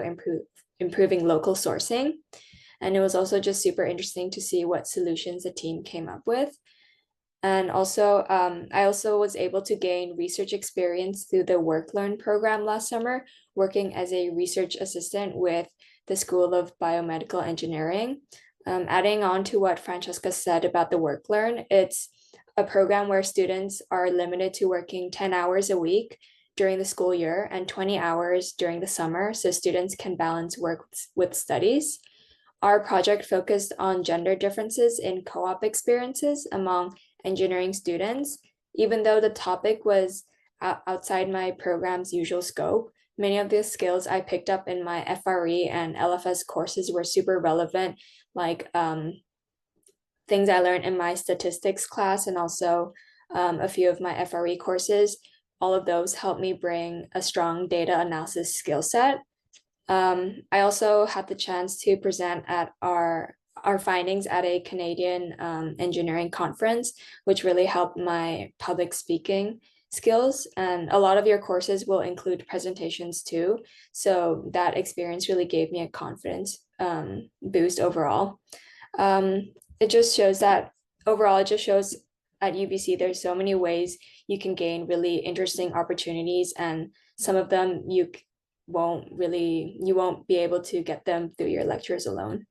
improving local sourcing. And it was also just super interesting to see what solutions the team came up with. And also, I also was able to gain research experience through the Work-Learn program last summer, working as a research assistant with the School of Biomedical Engineering. Adding on to what Francesca said about the Work-Learn, it's a program where students are limited to working 10 hours a week during the school year and 20 hours during the summer, so students can balance work with studies. Our project focused on gender differences in co-op experiences among engineering students. Even though the topic was outside my program's usual scope, many of the skills I picked up in my FRE and LFS courses were super relevant, like things I learned in my statistics class and also a few of my FRE courses. All of those helped me bring a strong data analysis skill set. I also had the chance to present at our findings at a Canadian engineering conference, which really helped my public speaking skills. And a lot of your courses will include presentations too. So that experience really gave me a confidence boost overall. It just shows that overall, it just shows at UBC, there's so many ways you can gain really interesting opportunities, and some of them you won't be able to get them through your lectures alone.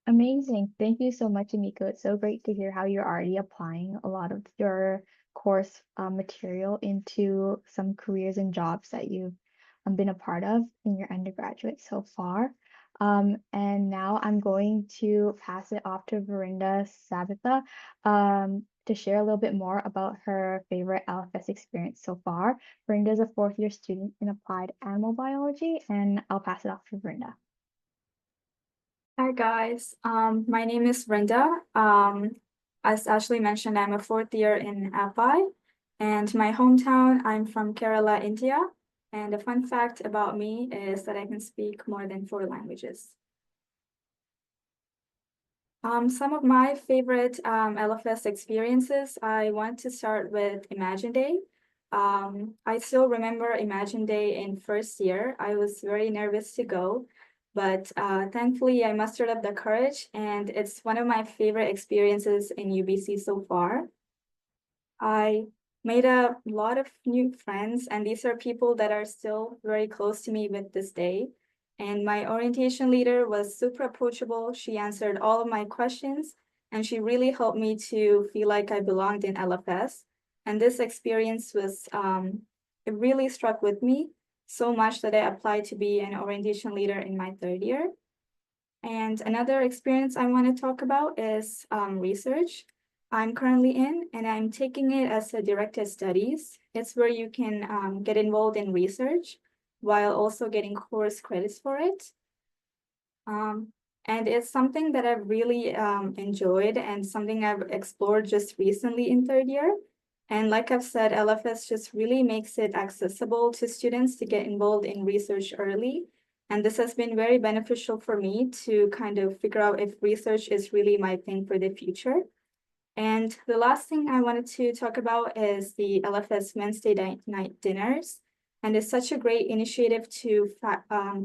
Amazing. Thank you so much, Emiko. It's so great to hear how you're already applying a lot of your course material into some careers and jobs that you've been a part of in your undergraduate so far. And now I'm going to pass it off to Vrinda Sabitha to share a little bit more about her favorite LFS experience so far. Vrinda is a fourth-year student in applied animal biology, and I'll pass it off to Vrinda. Hi guys, my name is Vrinda. As Ashley mentioned, I'm a fourth year in API, and my hometown, I'm from Kerala, India. And a fun fact about me is that I can speak more than 4 languages. Some of my favorite LFS experiences, I want to start with Imagine Day. I still remember Imagine Day in first year. I was very nervous to go, but thankfully I mustered up the courage, and it's one of my favorite experiences in UBC so far. I made a lot of new friends, and these are people that are still very close to me with this day. And my orientation leader was super approachable. She answered all of my questions, and she really helped me to feel like I belonged in LFS. And this experience was, it really struck with me so much that I applied to be an orientation leader in my 3rd year. And another experience I want to talk about is research. I'm currently in, and I'm taking it as a directed studies. It's where you can get involved in research while also getting course credits for it. And it's something that I've really enjoyed and something I've explored just recently in 3rd year. And like I've said, LFS just really makes it accessible to students to get involved in research early. And this has been very beneficial for me to kind of figure out if research is really my thing for the future. And the last thing I wanted to talk about is the LFS Wednesday night dinners. And it's such a great initiative to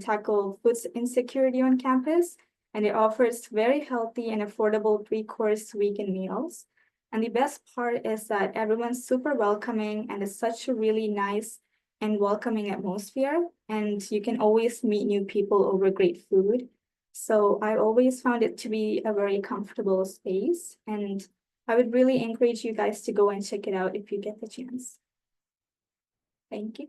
tackle food insecurity on campus. And it offers very healthy and affordable 3-course weekend meals. And the best part is that everyone's super welcoming, and it's such a really nice and welcoming atmosphere. And you can always meet new people over great food. So I always found it to be a very comfortable space. And I would really encourage you guys to go and check it out if you get the chance. Thank you.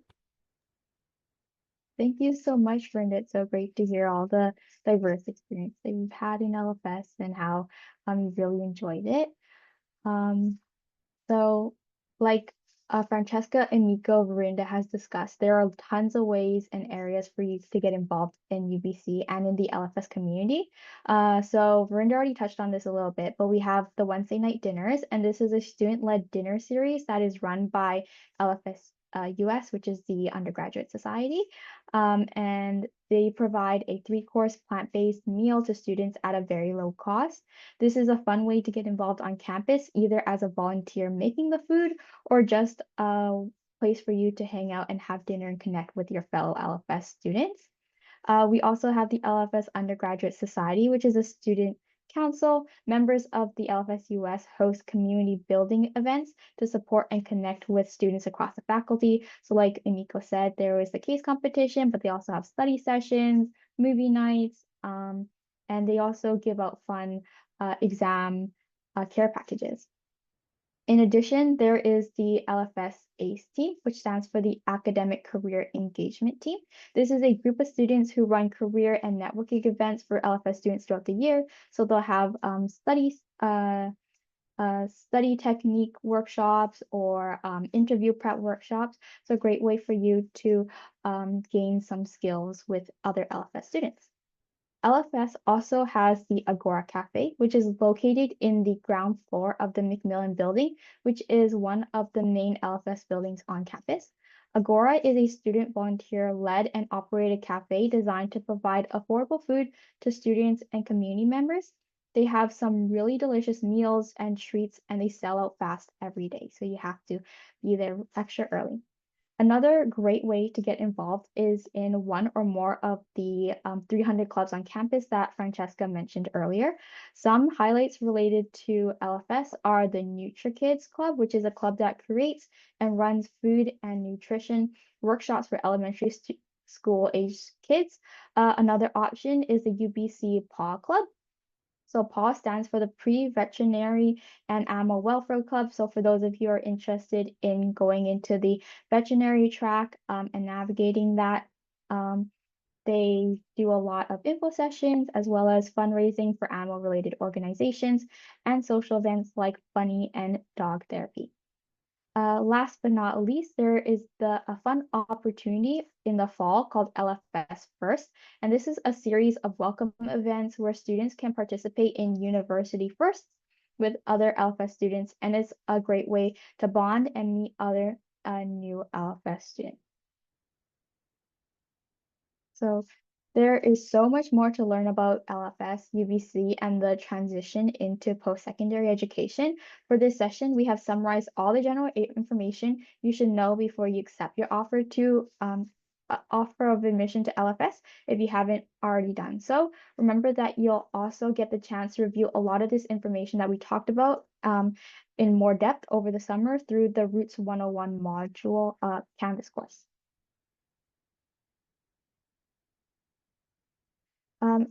Thank you so much, Vrinda. It's so great to hear all the diverse experience that you've had in LFS and how you really enjoyed it. So like Francesca, Emiko, Vrinda has discussed, there are tons of ways and areas for you to get involved in UBC and in the LFS community. So Vrinda already touched on this a little bit, but we have the Wednesday night dinners, and this is a student-led dinner series that is run by LFS US, which is the undergraduate society. And they provide a 3-course plant-based meal to students at a very low cost. This is a fun way to get involved on campus, either as a volunteer making the food or just a place for you to hang out and have dinner and connect with your fellow LFS students. We also have the LFS Undergraduate Society, which is a student council. Members of the LFS US host community building events to support and connect with students across the faculty. So like Emiko said, there was the case competition, but they also have study sessions, movie nights, and they also give out fun exam care packages. In addition, there is the LFS ACE team, which stands for the Academic Career Engagement Team. This is a group of students who run career and networking events for LFS students throughout the year. So they'll have study technique workshops or interview prep workshops. So a great way for you to gain some skills with other LFS students. LFS also has the Agora Cafe, which is located in the ground floor of the Macmillan Building, which is one of the main LFS buildings on campus. Agora is a student volunteer-led and operated cafe designed to provide affordable food to students and community members. They have some really delicious meals and treats, and they sell out fast every day, so you have to be there extra early. Another great way to get involved is in one or more of the 300 clubs on campus that Francesca mentioned earlier. Some highlights related to LFS are the NutriKids Club, which is a club that creates and runs food and nutrition workshops for elementary school aged kids. Another option is the UBC Paw Club. So PAW stands for the Pre-Veterinary and Animal Welfare Club. So for those of you who are interested in going into the veterinary track and navigating that, they do a lot of info sessions as well as fundraising for animal-related organizations and social events like bunny and dog therapy. Last but not least, there is a fun opportunity in the fall called LFS First. And this is a series of welcome events where students can participate in university firsts with other LFS students. And it's a great way to bond and meet other new LFS students. So there is so much more to learn about LFS, UBC, and the transition into post-secondary education. For this session, we have summarized all the general information you should know before you accept your offer of admission to LFS if you haven't already done so. Remember that you'll also get the chance to review a lot of this information that we talked about in more depth over the summer through the Roots 101 module Canvas course.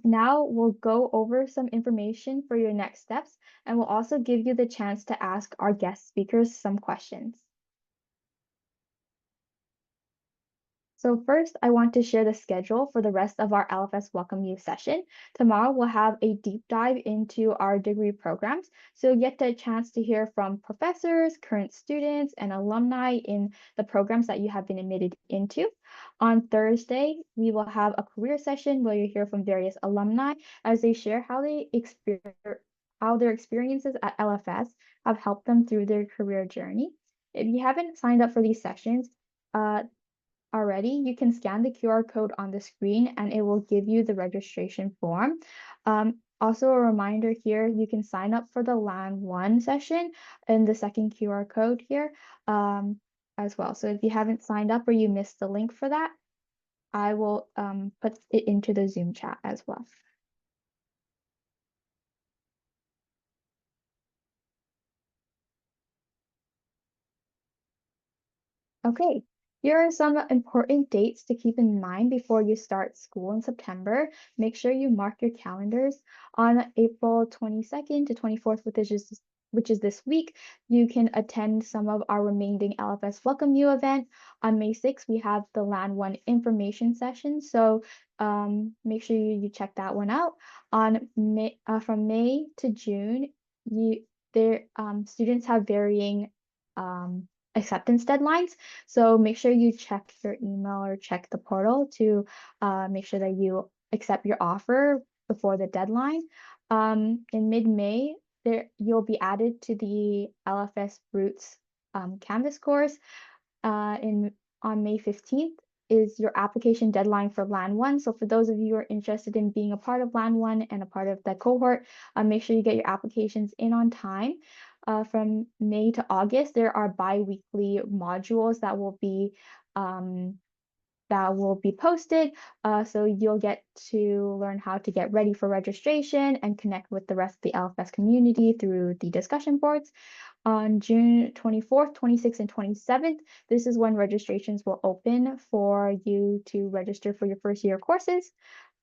Now we'll go over some information for your next steps, and we'll also give you the chance to ask our guest speakers some questions. So first, I want to share the schedule for the rest of our LFS Welcome You session. Tomorrow, we'll have a deep dive into our degree programs. So you'll get the chance to hear from professors, current students, and alumni in the programs that you have been admitted into. On Thursday, we will have a career session where you hear from various alumni as they share how their experiences at LFS have helped them through their career journey. If you haven't signed up for these sessions, already, you can scan the QR code on the screen and it will give you the registration form. Also a reminder here, you can sign up for the LAN 1 session in the second QR code here as well. So if you haven't signed up or you missed the link for that, I will put it into the Zoom chat as well. Okay. Here are some important dates to keep in mind before you start school in September. Make sure you mark your calendars. On April 22nd to 24th, which is this week, you can attend some of our remaining LFS Welcome You event. On May 6th, we have the LAN 1 information session. So make sure you check that one out. From May to June, students have varying acceptance deadlines. So make sure you check your email or check the portal to make sure that you accept your offer before the deadline. In mid-May, you'll be added to the LFS Roots Canvas course. On May 15th is your application deadline for LAN 1. So for those of you who are interested in being a part of LAN 1 and a part of the cohort, make sure you get your applications in on time. From May to August, there are bi-weekly modules that will be posted. So you'll get to learn how to get ready for registration and connect with the rest of the LFS community through the discussion boards. On June 24th, 26th, and 27th, this is when registrations will open for you to register for your first year courses.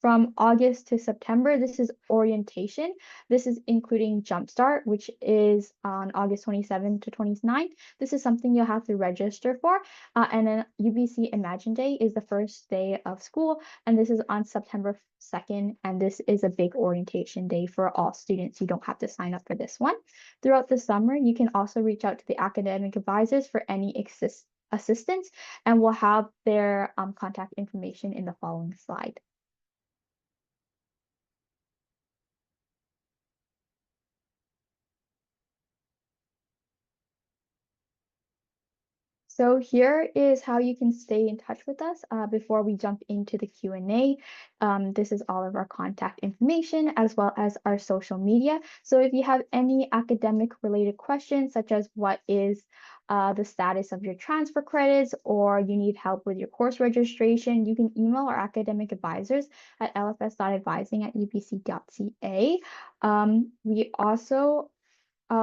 From August to September, this is orientation. This is including Jumpstart, which is on August 27 to 29. This is something you'll have to register for. And then UBC Imagine Day is the first day of school, and this is on September 2nd. And this is a big orientation day for all students. You don't have to sign up for this one. Throughout the summer, you can also reach out to the academic advisors for any assistance, and we'll have their contact information in the following slide. So here is how you can stay in touch with us before we jump into the Q&A. This is all of our contact information as well as our social media. So if you have any academic related questions, such as what is the status of your transfer credits, or you need help with your course registration, you can email our academic advisors at lfs.advising@ubc.ca.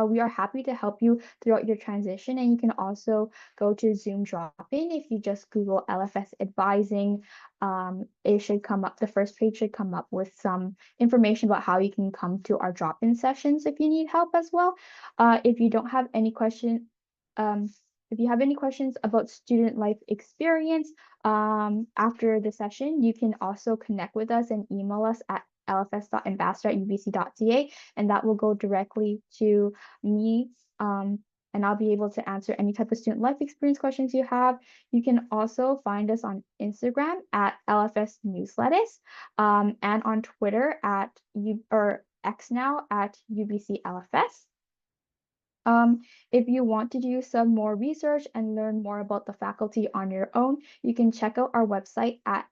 We are happy to help you throughout your transition, and you can also go to Zoom drop-in. If you just Google LFS advising, it should come up, the first page should come up with some information about how you can come to our drop-in sessions if you need help as well. If you don't have any if you have any questions about student life experience after the session, you can also connect with us and email us at lfs.ambassador@ubc.ca, and that will go directly to me, and I'll be able to answer any type of student life experience questions you have. You can also find us on Instagram at LFS Newsletters, and on Twitter at X now at UBC LFS. If you want to do some more research and learn more about the faculty on your own, you can check out our website at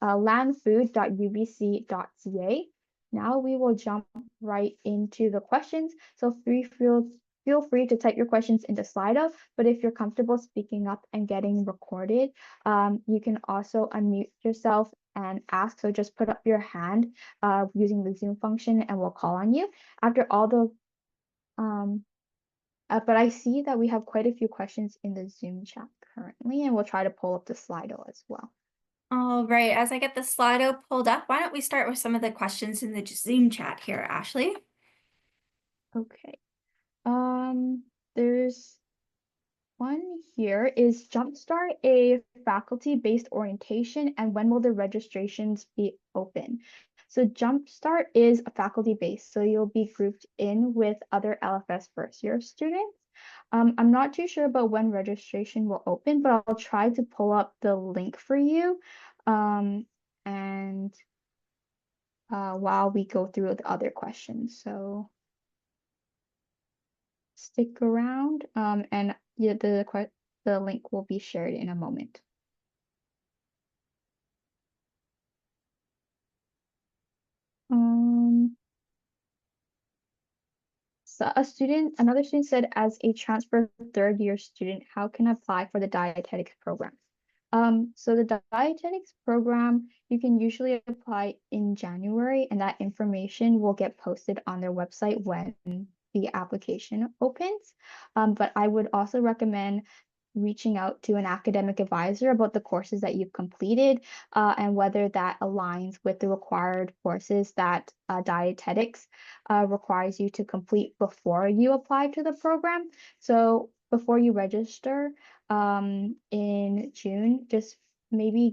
landfood.ubc.ca. Now we will jump right into the questions. So feel free to type your questions into Slido, but if you're comfortable speaking up and getting recorded, you can also unmute yourself and ask. So just put up your hand using the Zoom function and we'll call on you. After all the but I see that we have quite a few questions in the Zoom chat currently, and we'll try to pull up the Slido as well. All right, as I get the Slido pulled up, why don't we start with some of the questions in the Zoom chat here, Ashley? Okay. There's one here. Is Jumpstart a faculty-based orientation, and when will the registrations be open? So Jumpstart is a faculty-based, so you'll be grouped in with other LFS first-year students. I'm not too sure about when registration will open, but I'll try to pull up the link for you. While we go through the other questions, so stick around, and yeah, the link will be shared in a moment. So another student said, as a transfer third-year student, how can I apply for the dietetics program? So the dietetics program, you can usually apply in January, and that information will get posted on their website when the application opens. But I would also recommend reaching out to an academic advisor about the courses that you've completed and whether that aligns with the required courses that dietetics requires you to complete before you apply to the program. So before you register in June, just maybe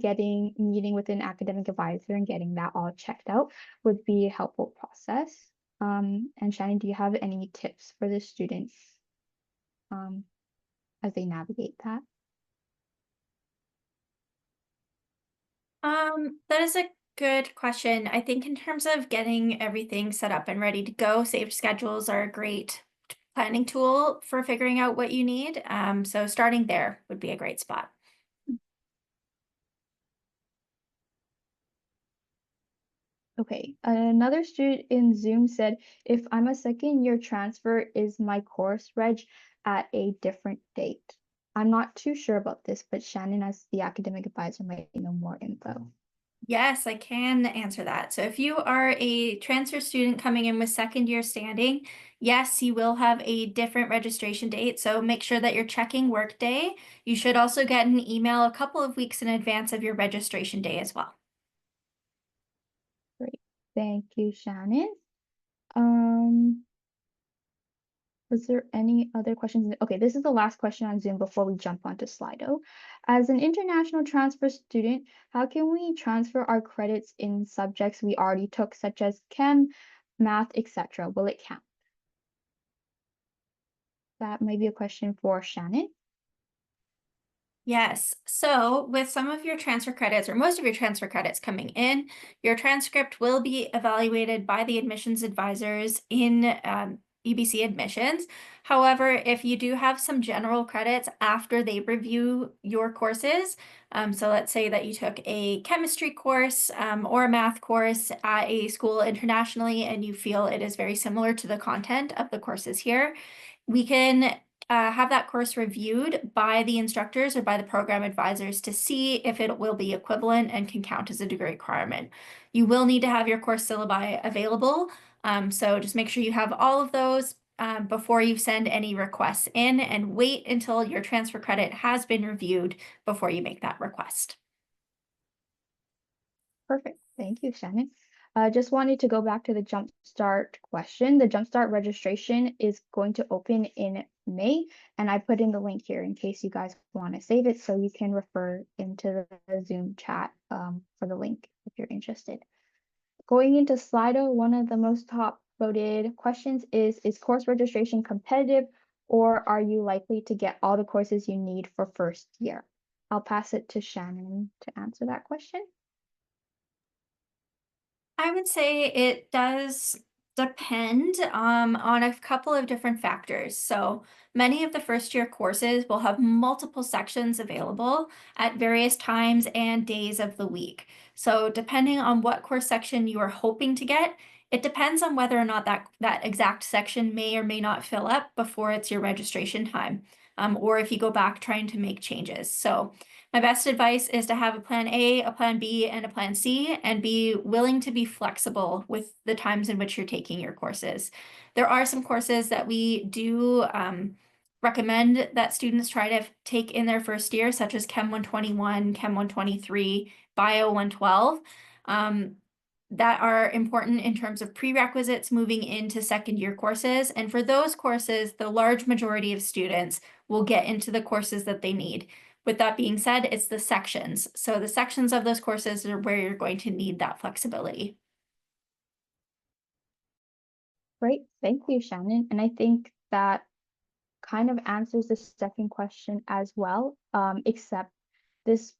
meeting with an academic advisor and getting that all checked out would be a helpful process. And Shannon, do you have any tips for the students as they navigate that? That is a good question. I think in terms of getting everything set up and ready to go, saved schedules are a great planning tool for figuring out what you need. So starting there would be a great spot. Okay, another student in Zoom said, if I'm a second-year transfer, is my course reg at a different date? I'm not too sure about this, but Shannon, as the academic advisor, might know more info. Yes, I can answer that. So if you are a transfer student coming in with second-year standing, yes, you will have a different registration date. So make sure that you're checking Workday. You should also get an email a couple of weeks in advance of your registration day as well. Thank you, Shannon. Was there any other questions? Okay, this is the last question on Zoom before we jump onto Slido. As an international transfer student, how can we transfer our credits in subjects we already took, such as chem, math, etc.? Will it count? That might be a question for Shannon. Yes. So with some of your transfer credits or most of your transfer credits coming in, your transcript will be evaluated by the admissions advisors in UBC admissions. However, if you do have some general credits after they review your courses, so let's say that you took a chemistry course or a math course at a school internationally and you feel it is very similar to the content of the courses here, we can have that course reviewed by the instructors or by the program advisors to see if it will be equivalent and can count as a degree requirement. You will need to have your course syllabi available, so just make sure you have all of those before you send any requests in, and wait until your transfer credit has been reviewed before you make that request. Perfect. Thank you, Shannon. Just wanted to go back to the Jumpstart question. The Jumpstart registration is going to open in May, and I put in the link here in case you guys want to save it, so you can refer into the Zoom chat for the link if you're interested. Going into Slido, one of the most top voted questions is course registration competitive, or are you likely to get all the courses you need for first year? I'll pass it to Shannon to answer that question. I would say it does depend on a couple of different factors. So many of the first year courses will have multiple sections available at various times and days of the week. So depending on what course section you are hoping to get, it depends on whether or not that exact section may or may not fill up before it's your registration time, or if you go back trying to make changes. So my best advice is to have a plan A, a plan B, and a plan C, and be willing to be flexible with the times in which you're taking your courses. There are some courses that we do recommend that students try to take in their first year, such as Chem 121, Chem 123, Bio 112. That are important in terms of prerequisites moving into second year courses. And for those courses, the large majority of students will get into the courses that they need. With that being said, it's the sections. So the sections of those courses are where you're going to need that flexibility. Great, thank you, Shannon. And I think that kind of answers the second question as well, except this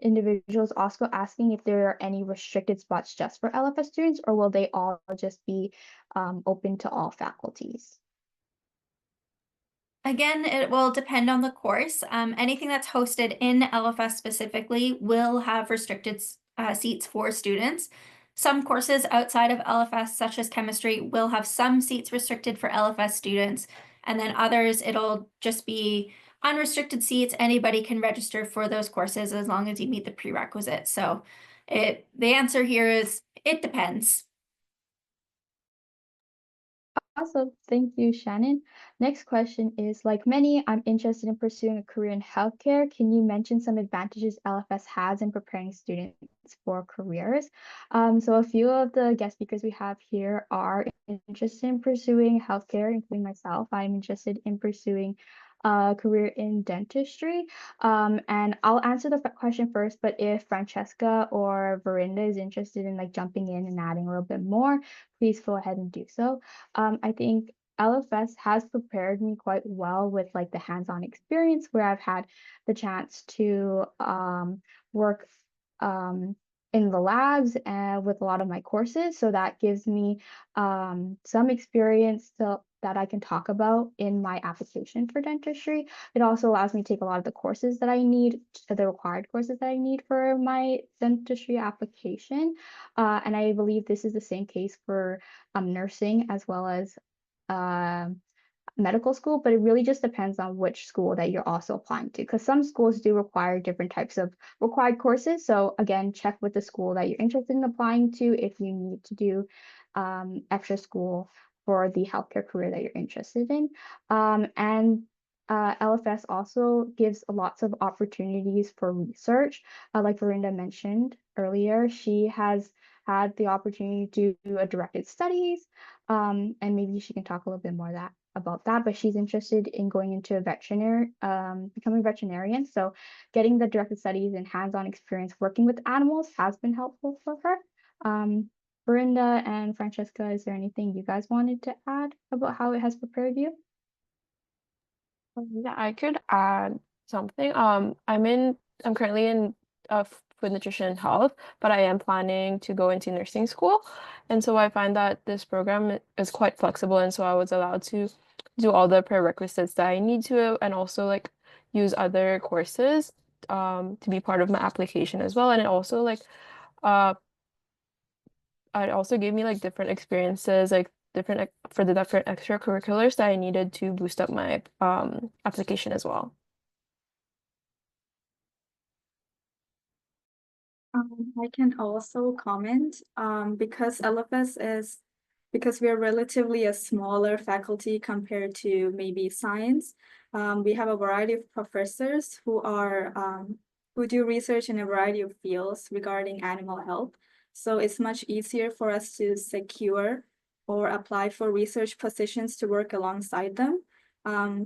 individual is also asking if there are any restricted spots just for LFS students, or will they all just be open to all faculties? Again, it will depend on the course. Anything that's hosted in LFS specifically will have restricted seats for students. Some courses outside of LFS, such as chemistry, will have some seats restricted for LFS students, and then others, it'll just be unrestricted seats. Anybody can register for those courses as long as you meet the prerequisites. So the answer here is it depends. Awesome, thank you, Shannon. Next question is, like many, I'm interested in pursuing a career in healthcare. Can you mention some advantages LFS has in preparing students for careers? So a few of the guest speakers we have here are interested in pursuing healthcare, including myself. I'm interested in pursuing a career in dentistry. And I'll answer the question first, but if Francesca or Vrinda is interested in like jumping in and adding a little bit more, please go ahead and do so. I think LFS has prepared me quite well with like the hands-on experience where I've had the chance to work in the labs and with a lot of my courses. So that gives me some experience that I can talk about in my application for dentistry. It also allows me to take a lot of the courses that I need, the required courses that I need for my dentistry application. And I believe this is the same case for nursing as well as medical school, but it really just depends on which school that you're also applying to, because some schools do require different types of required courses. So again, check with the school that you're interested in applying to if you need to do extra school for the healthcare career that you're interested in. And LFS also gives lots of opportunities for research. Like Vrinda mentioned earlier, she has had the opportunity to do a directed studies, and maybe she can talk a little bit more about that, but she's interested in going into a becoming a veterinarian. So getting the directed studies and hands-on experience working with animals has been helpful for her. Vrinda and Francesca, is there anything you guys wanted to add about how it has prepared you? Yeah, I could add something. I'm currently in food nutrition and health, but I am planning to go into nursing school. And so I find that this program is quite flexible, and so I was allowed to do all the prerequisites that I need to, and also like use other courses to be part of my application as well. And it also uh it also gave me like different experiences, like for the different extracurriculars that I needed to boost up my application as well. I can also comment, because because we're relatively a smaller faculty compared to maybe science. We have a variety of professors who do research in a variety of fields regarding animal health. So it's much easier for us to secure or apply for research positions to work alongside them,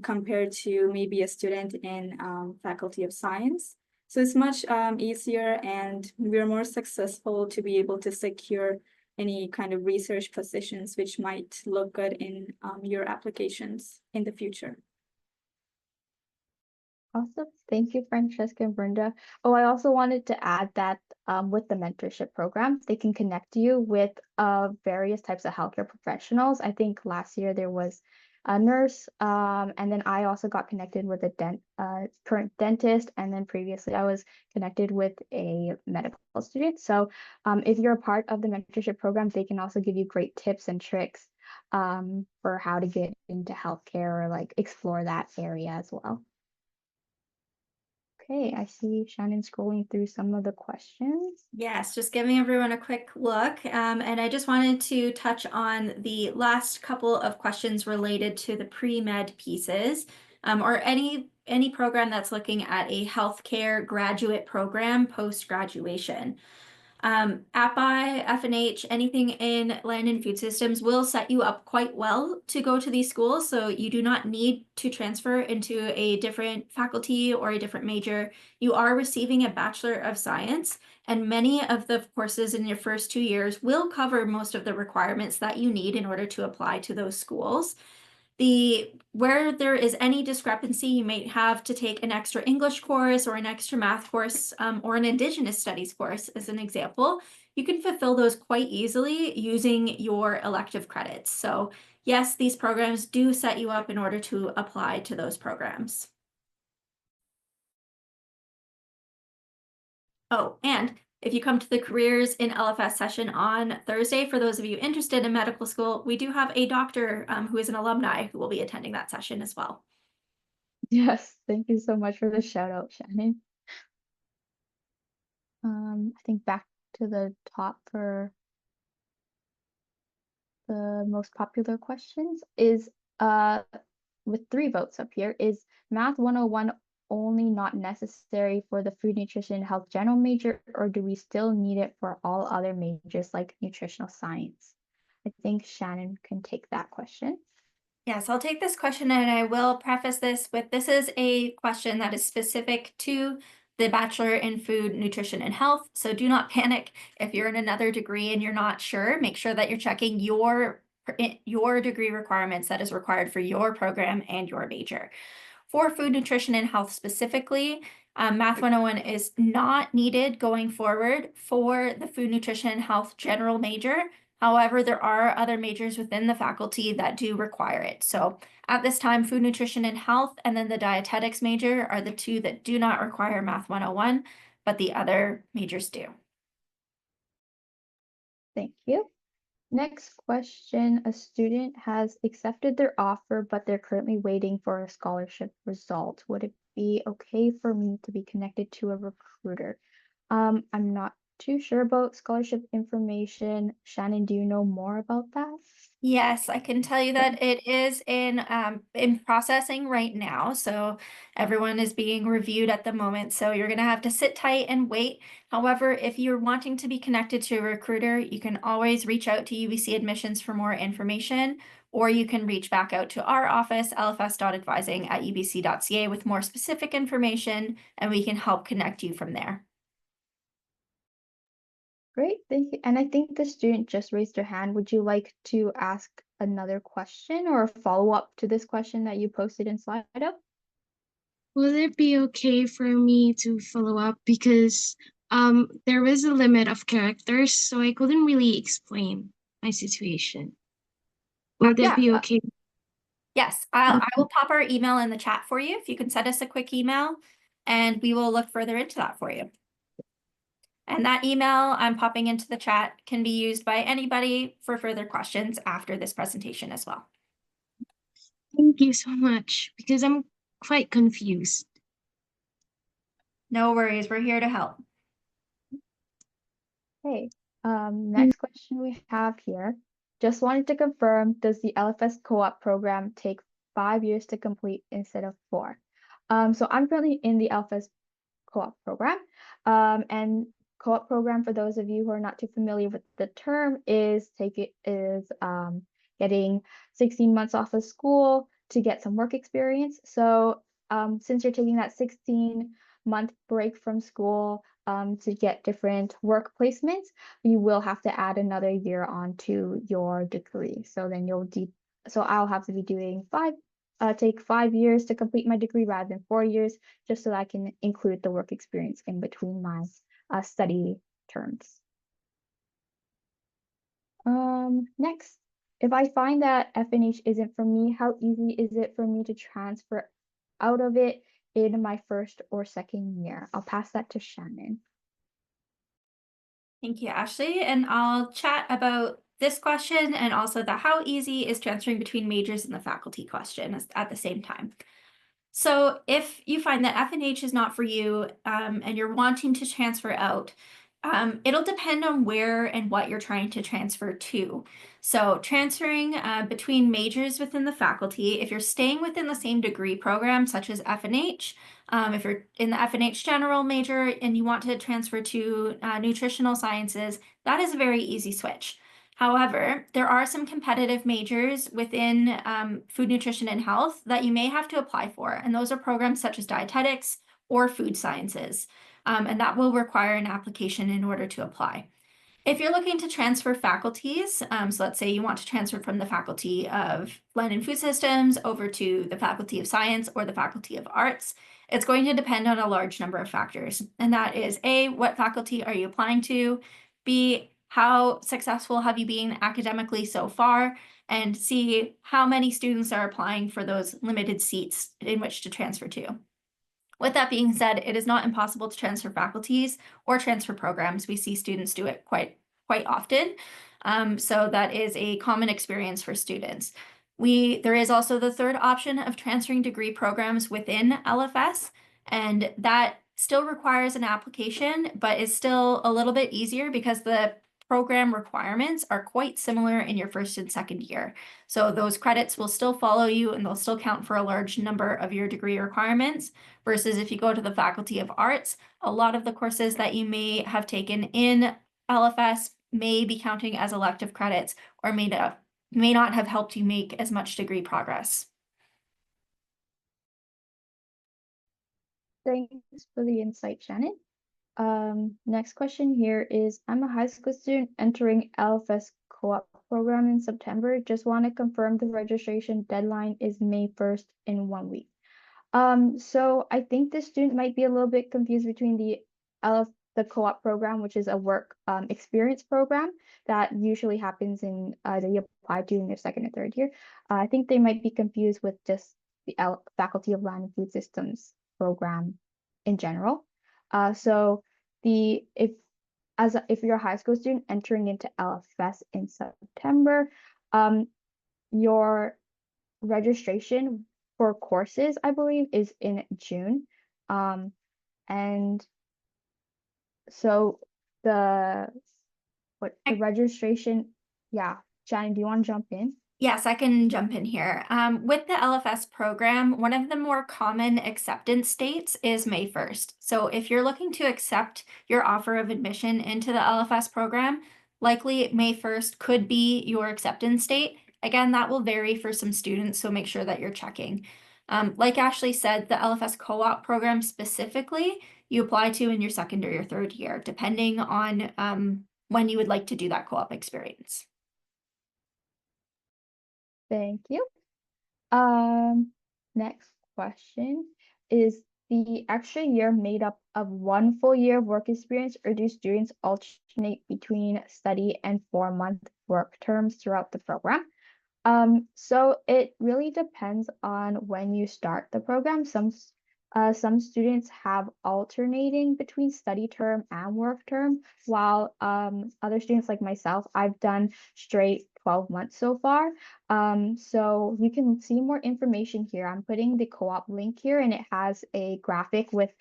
compared to maybe a student in Faculty of Science. So it's much easier, and we're more successful to be able to secure any kind of research positions which might look good in your applications in the future. Awesome. Thank you, Francesca and Brenda. Oh, I also wanted to add that with the mentorship program, they can connect you with various types of healthcare professionals. I think last year there was a nurse, and then I also got connected with a current dentist, and then previously I was connected with a medical student. So if you're a part of the mentorship program, they can also give you great tips and tricks for how to get into healthcare or like explore that area as well. Okay, I see Shannon scrolling through some of the questions. Yes, just giving everyone a quick look. And I just wanted to touch on the last couple of questions related to the pre-med pieces, or any program that's looking at a healthcare graduate program post-graduation. API, FNH, anything in land and food systems will set you up quite well to go to these schools. So you do not need to transfer into a different faculty or a different major. You are receiving a Bachelor of Science, and many of the courses in your first 2 years will cover most of the requirements that you need in order to apply to those schools. Where there is any discrepancy, you may have to take an extra English course or an extra math course, or an Indigenous Studies course as an example. You can fulfill those quite easily using your elective credits. So yes, these programs do set you up in order to apply to those programs. Oh, and if you come to the Careers in LFS session on Thursday, for those of you interested in medical school, we do have a doctor who is an alumni who will be attending that session as well. Yes, thank you so much for the shout out, Shannon. I think back to the top for the most popular questions is with 3 votes up here, is Math 101 only not necessary for the food, nutrition, and health general major, or do we still need it for all other majors like nutritional science? I think Shannon can take that question. Yes, I'll take this question, and I will preface this with this is a question that is specific to the Bachelor in Food, Nutrition, and Health. So do not panic if you're in another degree and you're not sure. Make sure that you're checking your degree requirements that is required for your program and your major. For food, nutrition, and health specifically, Math 101 is not needed going forward for the food, nutrition, and health general major. However, there are other majors within the faculty that do require it. So at this time, food, nutrition, and health, and then the dietetics major are the 2 that do not require Math 101, but the other majors do. Thank you. Next question, a student has accepted their offer, but they're currently waiting for a scholarship result. Would it be okay for me to be connected to a recruiter? I'm not too sure about scholarship information. Shannon, do you know more about that? Yes, I can tell you that it is in processing right now. So everyone is being reviewed at the moment. So you're gonna have to sit tight and wait. However, if you're wanting to be connected to a recruiter, you can always reach out to UBC admissions for more information, or you can reach back out to our office, lfs.advising@ubc.ca, with more specific information, and we can help connect you from there. Great, thank you. And I think the student just raised their hand. Would you like to ask another question or follow up to this question that you posted in Slido? Will it be okay for me to follow up because there was a limit of characters, so I couldn't really explain my situation. Will that Yeah, be okay? Yes, I will pop our email in the chat for you if you can send us a quick email, and we will look further into that for you. And that email I'm popping into the chat can be used by anybody for further questions after this presentation as well. Thank you so much because I'm quite confused. No worries, we're here to help. Okay, next question we have here. Just wanted to confirm, does the LFS co-op program take 5 years to complete instead of 4? So I'm currently in the LFS co-op program. And co-op program, for those of you who are not too familiar with the term, is getting 16 months off of school to get some work experience. So since you're taking that 16-month break from school to get different work placements, you will have to add another year onto your degree. So then so I'll have to be doing take 5 years to complete my degree rather than 4 years, just so that I can include the work experience in between my study terms. Next, if I find that FNH isn't for me, how easy is it for me to transfer out of it in my first or second year? I'll pass that to Shannon. Thank you, Ashley. And I'll chat about this question and also the how easy is transferring between majors and the faculty question at the same time. So if you find that FNH is not for you and you're wanting to transfer out, it'll depend on where and what you're trying to transfer to. So transferring between majors within the faculty, if you're staying within the same degree program, such as FNH, if you're in the FNH general major and you want to transfer to nutritional sciences, that is a very easy switch. However, there are some competitive majors within food, nutrition, and health that you may have to apply for, and those are programs such as dietetics or food sciences, and that will require an application in order to apply. If you're looking to transfer faculties, so let's say you want to transfer from the Faculty of Land and Food Systems over to the Faculty of Science or the Faculty of Arts, it's going to depend on a large number of factors, and that is A, what faculty are you applying to? B, how successful have you been academically so far? And C, how many students are applying for those limited seats in which to transfer to? With that being said, it is not impossible to transfer faculties or transfer programs. We see students do it quite often. So that is a common experience for students. There is also the third option of transferring degree programs within LFS, and that still requires an application, but is still a little bit easier because the program requirements are quite similar in your first and second year. So those credits will still follow you and they'll still count for a large number of your degree requirements, versus if you go to the Faculty of Arts, a lot of the courses that you may have taken in LFS may be counting as elective credits or may not have helped you make as much degree progress. Thanks for the insight, Shannon. Next question here is, I'm a high school student entering LFS co-op program in September. Just want to confirm the registration deadline is May 1st in 1 week. So I think the student might be a little bit confused between the co-op program, which is a work experience program that usually happens in that you apply to in your second or third year. I think they might be confused with just the Faculty of Land and Food Systems program in general. So if you're a high school student entering into LFS in September, your registration for courses, I believe, is in June. And so the I- registration. Yeah, Shannon, do you want to jump in? Yes, I can jump in here. With the LFS program, one of the more common acceptance dates is May 1st. So if you're looking to accept your offer of admission into the LFS program, likely May 1st could be your acceptance date. Again, that will vary for some students, so make sure that you're checking. Like Ashley said, the LFS co-op program specifically, you apply to in your second or your third year, depending on when you would like to do that co-op experience. Thank you. Next question is the extra year made up of 1 full year of work experience, or do students alternate between study and 4-month work terms throughout the program? So it really depends on when you start the program. Some students have alternating between study term and work term, while other students like myself, I've done straight 12 months so far. So you can see more information here. I'm putting the co-op link here, and it has a graphic with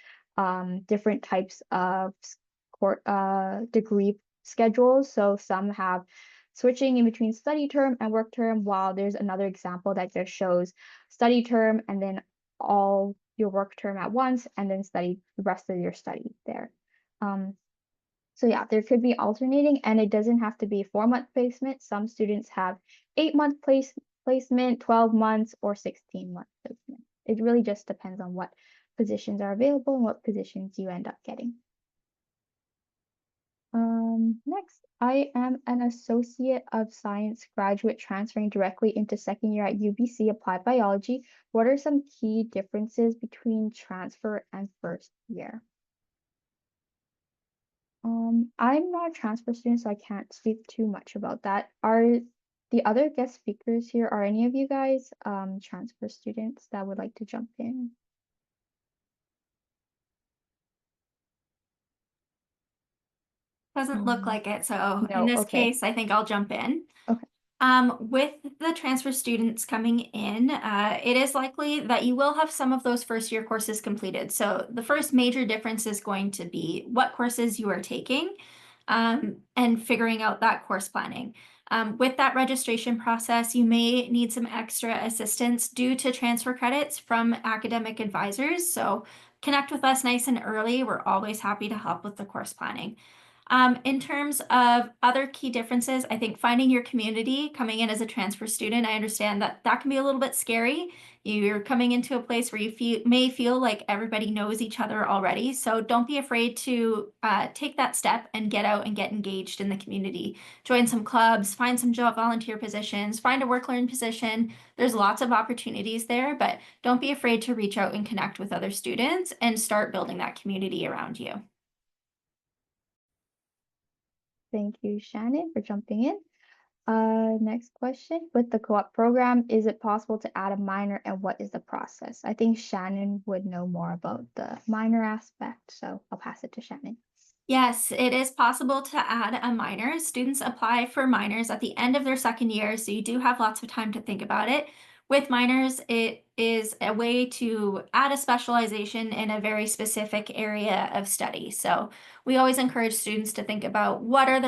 different types of degree schedules. So some have switching in between study term and work term, while there's another example that just shows study term and then all your work term at once, and then study the rest of your study there. So yeah, there could be alternating, and it doesn't have to be 4-month placement. Some students have 8-month placement, 12 months, or 16-month placement. It really just depends on what positions are available and what positions you end up getting. Next, I am an Associate of Science graduate transferring directly into second year at UBC Applied Biology. What are some key differences between transfer and first year? I'm not a transfer student, so I can't speak too much about that. Are the other guest speakers here, are any of you guys transfer students that would like to jump in? Doesn't look like it, so in No, this okay. case, I think I'll jump in. Okay. With the transfer students coming in, it is likely that you will have some of those first year courses completed. So the first major difference is going to be what courses you are taking, and figuring out that course planning. With that registration process, you may need some extra assistance due to transfer credits from academic advisors. So connect with us nice and early. We're always happy to help with the course planning. In terms of other key differences, I think finding your community coming in as a transfer student, I understand that that can be a little bit scary. You're coming into a place where you may feel like everybody knows each other already. So don't be afraid to take that step and get out and get engaged in the community. Join some clubs, find some job volunteer positions, find a work-learn position. There's lots of opportunities there, but don't be afraid to reach out and connect with other students and start building that community around you. Thank you, Shannon, for jumping in. Next question. With the co-op program, is it possible to add a minor, and what is the process? I think Shannon would know more about the minor aspect, so I'll pass it to Shannon. Yes, it is possible to add a minor. Students apply for minors at the end of their second year, so you do have lots of time to think about it. With minors, it is a way to add a specialization in a very specific area of study. So we always encourage students to think about what are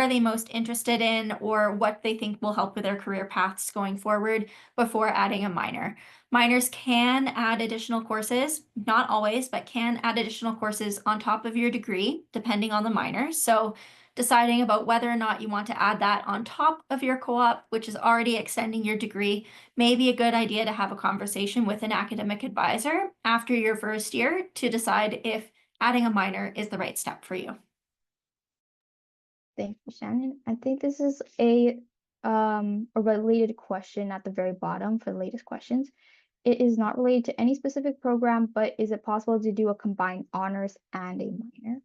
they most interested in, or what they think will help with their career paths going forward before adding a minor. Minors can add additional courses, not always, but can add additional courses on top of your degree, depending on the minor. So deciding about whether or not you want to add that on top of your co-op, which is already extending your degree, may be a good idea to have a conversation with an academic advisor after your first year to decide if adding a minor is the right step for you. Thank you, Shannon. I think this is a related question at the very bottom for the latest questions. It is not related to any specific program, but is it possible to do a combined honors and a minor?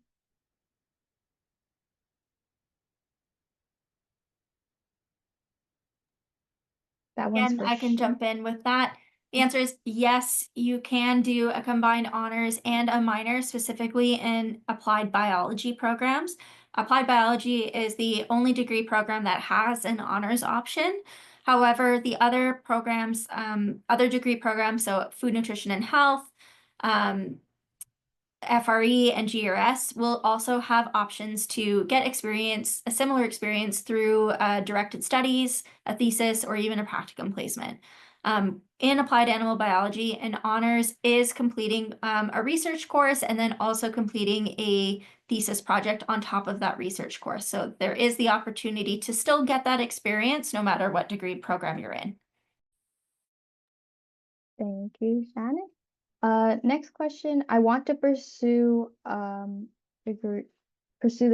That one's And for I can jump in with that. The answer is yes, you can do a combined honors and a minor, specifically in applied biology programs. Applied biology is the only degree program that has an honors option. However, the other programs, other degree programs, so food, nutrition, and health, FRE and GRS will also have options to get experience, a similar experience through directed studies, a thesis, or even a practicum placement. In applied animal biology, an honors is completing a research course and then also completing a thesis project on top of that research course. So there is the opportunity to still get that experience no matter what degree program you're in. Thank you, Shannon. Next question. I want to pursue the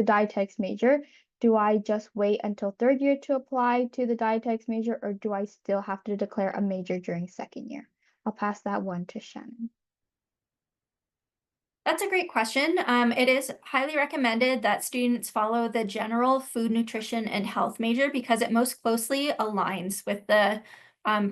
dietetics major. Do I just wait until third year to apply to the dietetics major, or do I still have to declare a major during second year? I'll pass that one to Shannon. That's a great question. It is highly recommended that students follow the general food, nutrition, and health major because it most closely aligns with the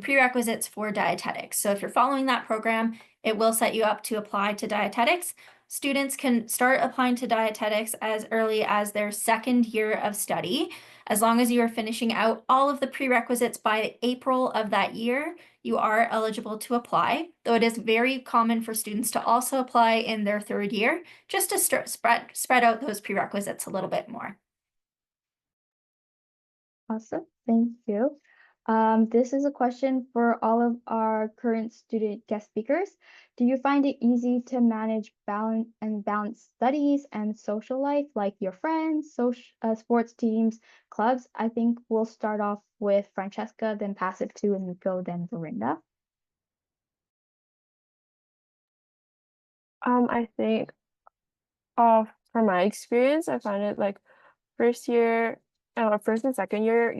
prerequisites for dietetics. So if you're following that program, it will set you up to apply to dietetics. Students can start applying to dietetics as early as their second year of study. As long as you are finishing out all of the prerequisites by April of that year, you are eligible to apply, though it is very common for students to also apply in their third year, just to spread out those prerequisites a little bit more. Awesome, thank you. This is a question for all of our current student guest speakers. Do you find it easy to manage balance studies and social life, like your friends, sports teams, clubs? I think we'll start off with Francesca, then pass it to Emiko, then Vrinda. I think from my experience, I find it like first year, first and second year,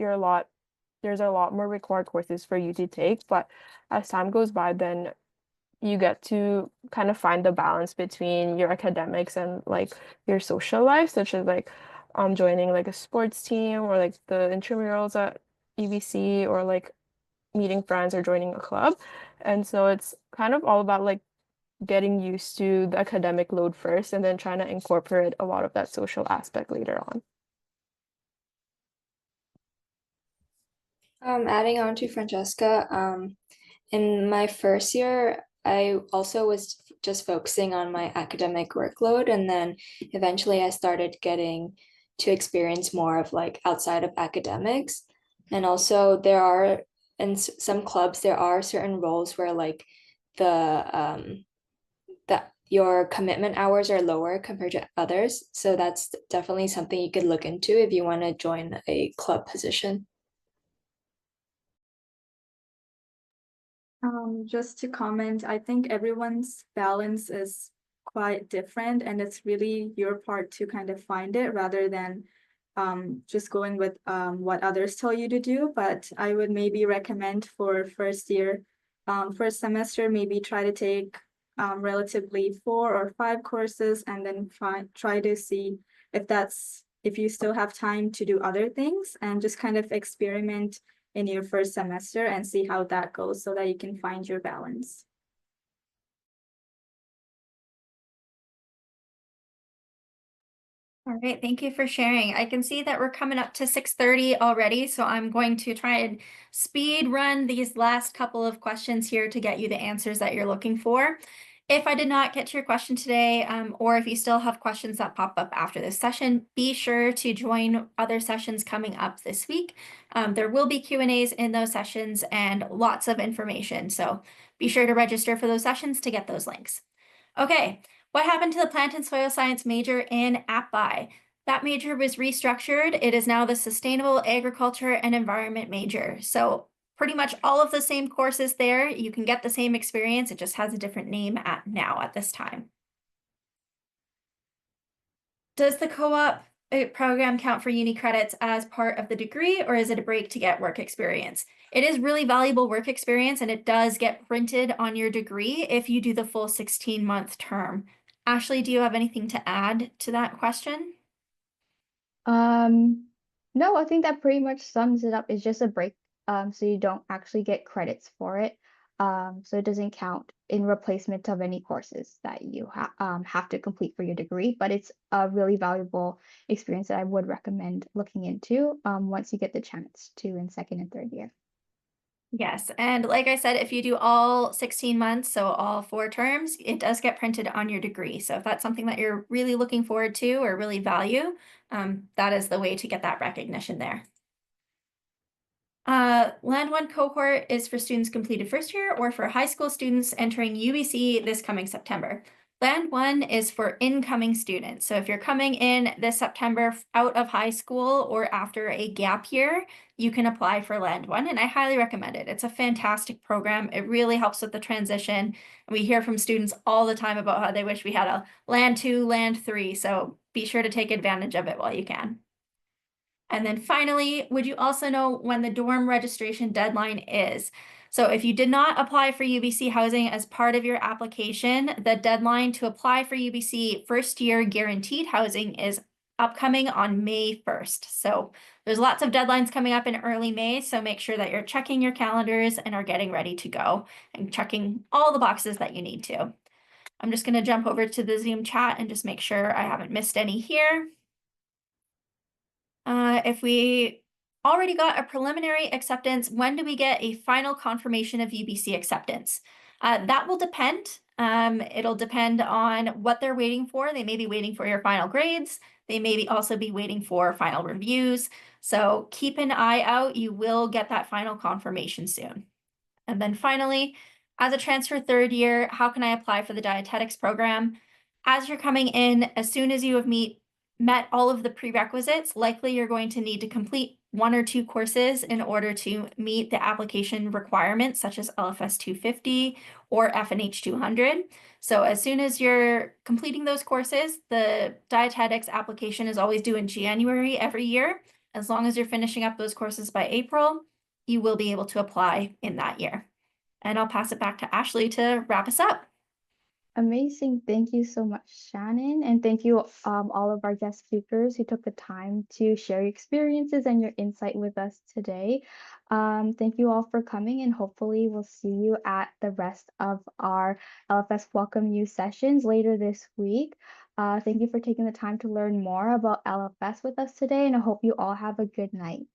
there's a lot more required courses for you to take, but as time goes by, then you get to kind of find the balance between your academics and like your social life, such as like joining like a sports team or like the intramurals at UBC or like meeting friends or joining a club. And so it's kind of all about like getting used to the academic load first and then trying to incorporate a lot of that social aspect later on. Adding on to Francesca, in my first year, I also was just focusing on my academic workload, and then eventually I started getting to experience more of like outside of academics. And also there are in some clubs there are certain roles where like the that your commitment hours are lower compared to others. So that's definitely something you could look into if you want to join a club position. Just to comment, I think everyone's balance is quite different, and it's really your part to kind of find it rather than just going with what others tell you to do. But I would maybe recommend for first year, first semester, maybe try to take relatively 4 or 5 courses, and then try to see if you still have time to do other things, and just kind of experiment in your first semester and see how that goes so that you can find your balance. All right, thank you for sharing. I can see that we're coming up to 6:30 already, so I'm going to try and speed run these last couple of questions here to get you the answers that you're looking for. If I did not get to your question today, or if you still have questions that pop up after this session, be sure to join other sessions coming up this week. There will be Q&As in those sessions and lots of information, so be sure to register for those sessions to get those links. Okay. What happened to the plant and soil science major in AppBi? That major was restructured. It is now the sustainable agriculture and environment major. So pretty much all of the same courses there. You can get the same experience. It just has a different name at this time. Does the co-op program count for uni credits as part of the degree, or is it a break to get work experience? It is really valuable work experience, and it does get printed on your degree if you do the full 16-month term. Ashley, do you have anything to add to that question? No, I think that pretty much sums it up. It's just a break, so you don't actually get credits for it. So it doesn't count in replacement of any courses that you have to complete for your degree, but it's a really valuable experience that I would recommend looking into once you get the chance to in second and third year. Yes, and like I said, if you do all 16 months, so all 4 terms, it does get printed on your degree. So if that's something that you're really looking forward to or really value, that is the way to get that recognition there. Land 1 cohort is for students completed first year or for high school students entering UBC this coming September. Land 1 is for incoming students. So if you're coming in this September out of high school or after a gap year, you can apply for Land 1, and I highly recommend it. It's a fantastic program. It really helps with the transition. We hear from students all the time about how they wish we had a Land 2, Land 3, so be sure to take advantage of it while you can. And then finally, would you also know when the dorm registration deadline is? So if you did not apply for UBC housing as part of your application, the deadline to apply for UBC first year guaranteed housing is upcoming on May 1st. So there's lots of deadlines coming up in early May, so make sure that you're checking your calendars and are getting ready to go and checking all the boxes that you need to. I'm just going to jump over to the Zoom chat and just make sure I haven't missed any here. If we already got a preliminary acceptance, when do we get a final confirmation of UBC acceptance? That will depend. It'll depend on what they're waiting for. They may be waiting for your final grades. They may also be waiting for final reviews. So keep an eye out. You will get that final confirmation soon. And then finally, as a transfer third year, how can I apply for the dietetics program? As you're coming in, as soon as you have met all of the prerequisites, likely you're going to need to complete 1 or 2 courses in order to meet the application requirements, such as LFS 250 or FNH 200. So as soon as you're completing those courses, the dietetics application is always due in January every year. As long as you're finishing up those courses by April, you will be able to apply in that year. And I'll pass it back to Ashley to wrap us up. Amazing. Thank you so much, Shannon. And thank you, all of our guest speakers who took the time to share your experiences and your insight with us today. Thank you all for coming, and hopefully we'll see you at the rest of our LFS Welcome You sessions later this week. Thank you for taking the time to learn more about LFS with us today, and I hope you all have a good night.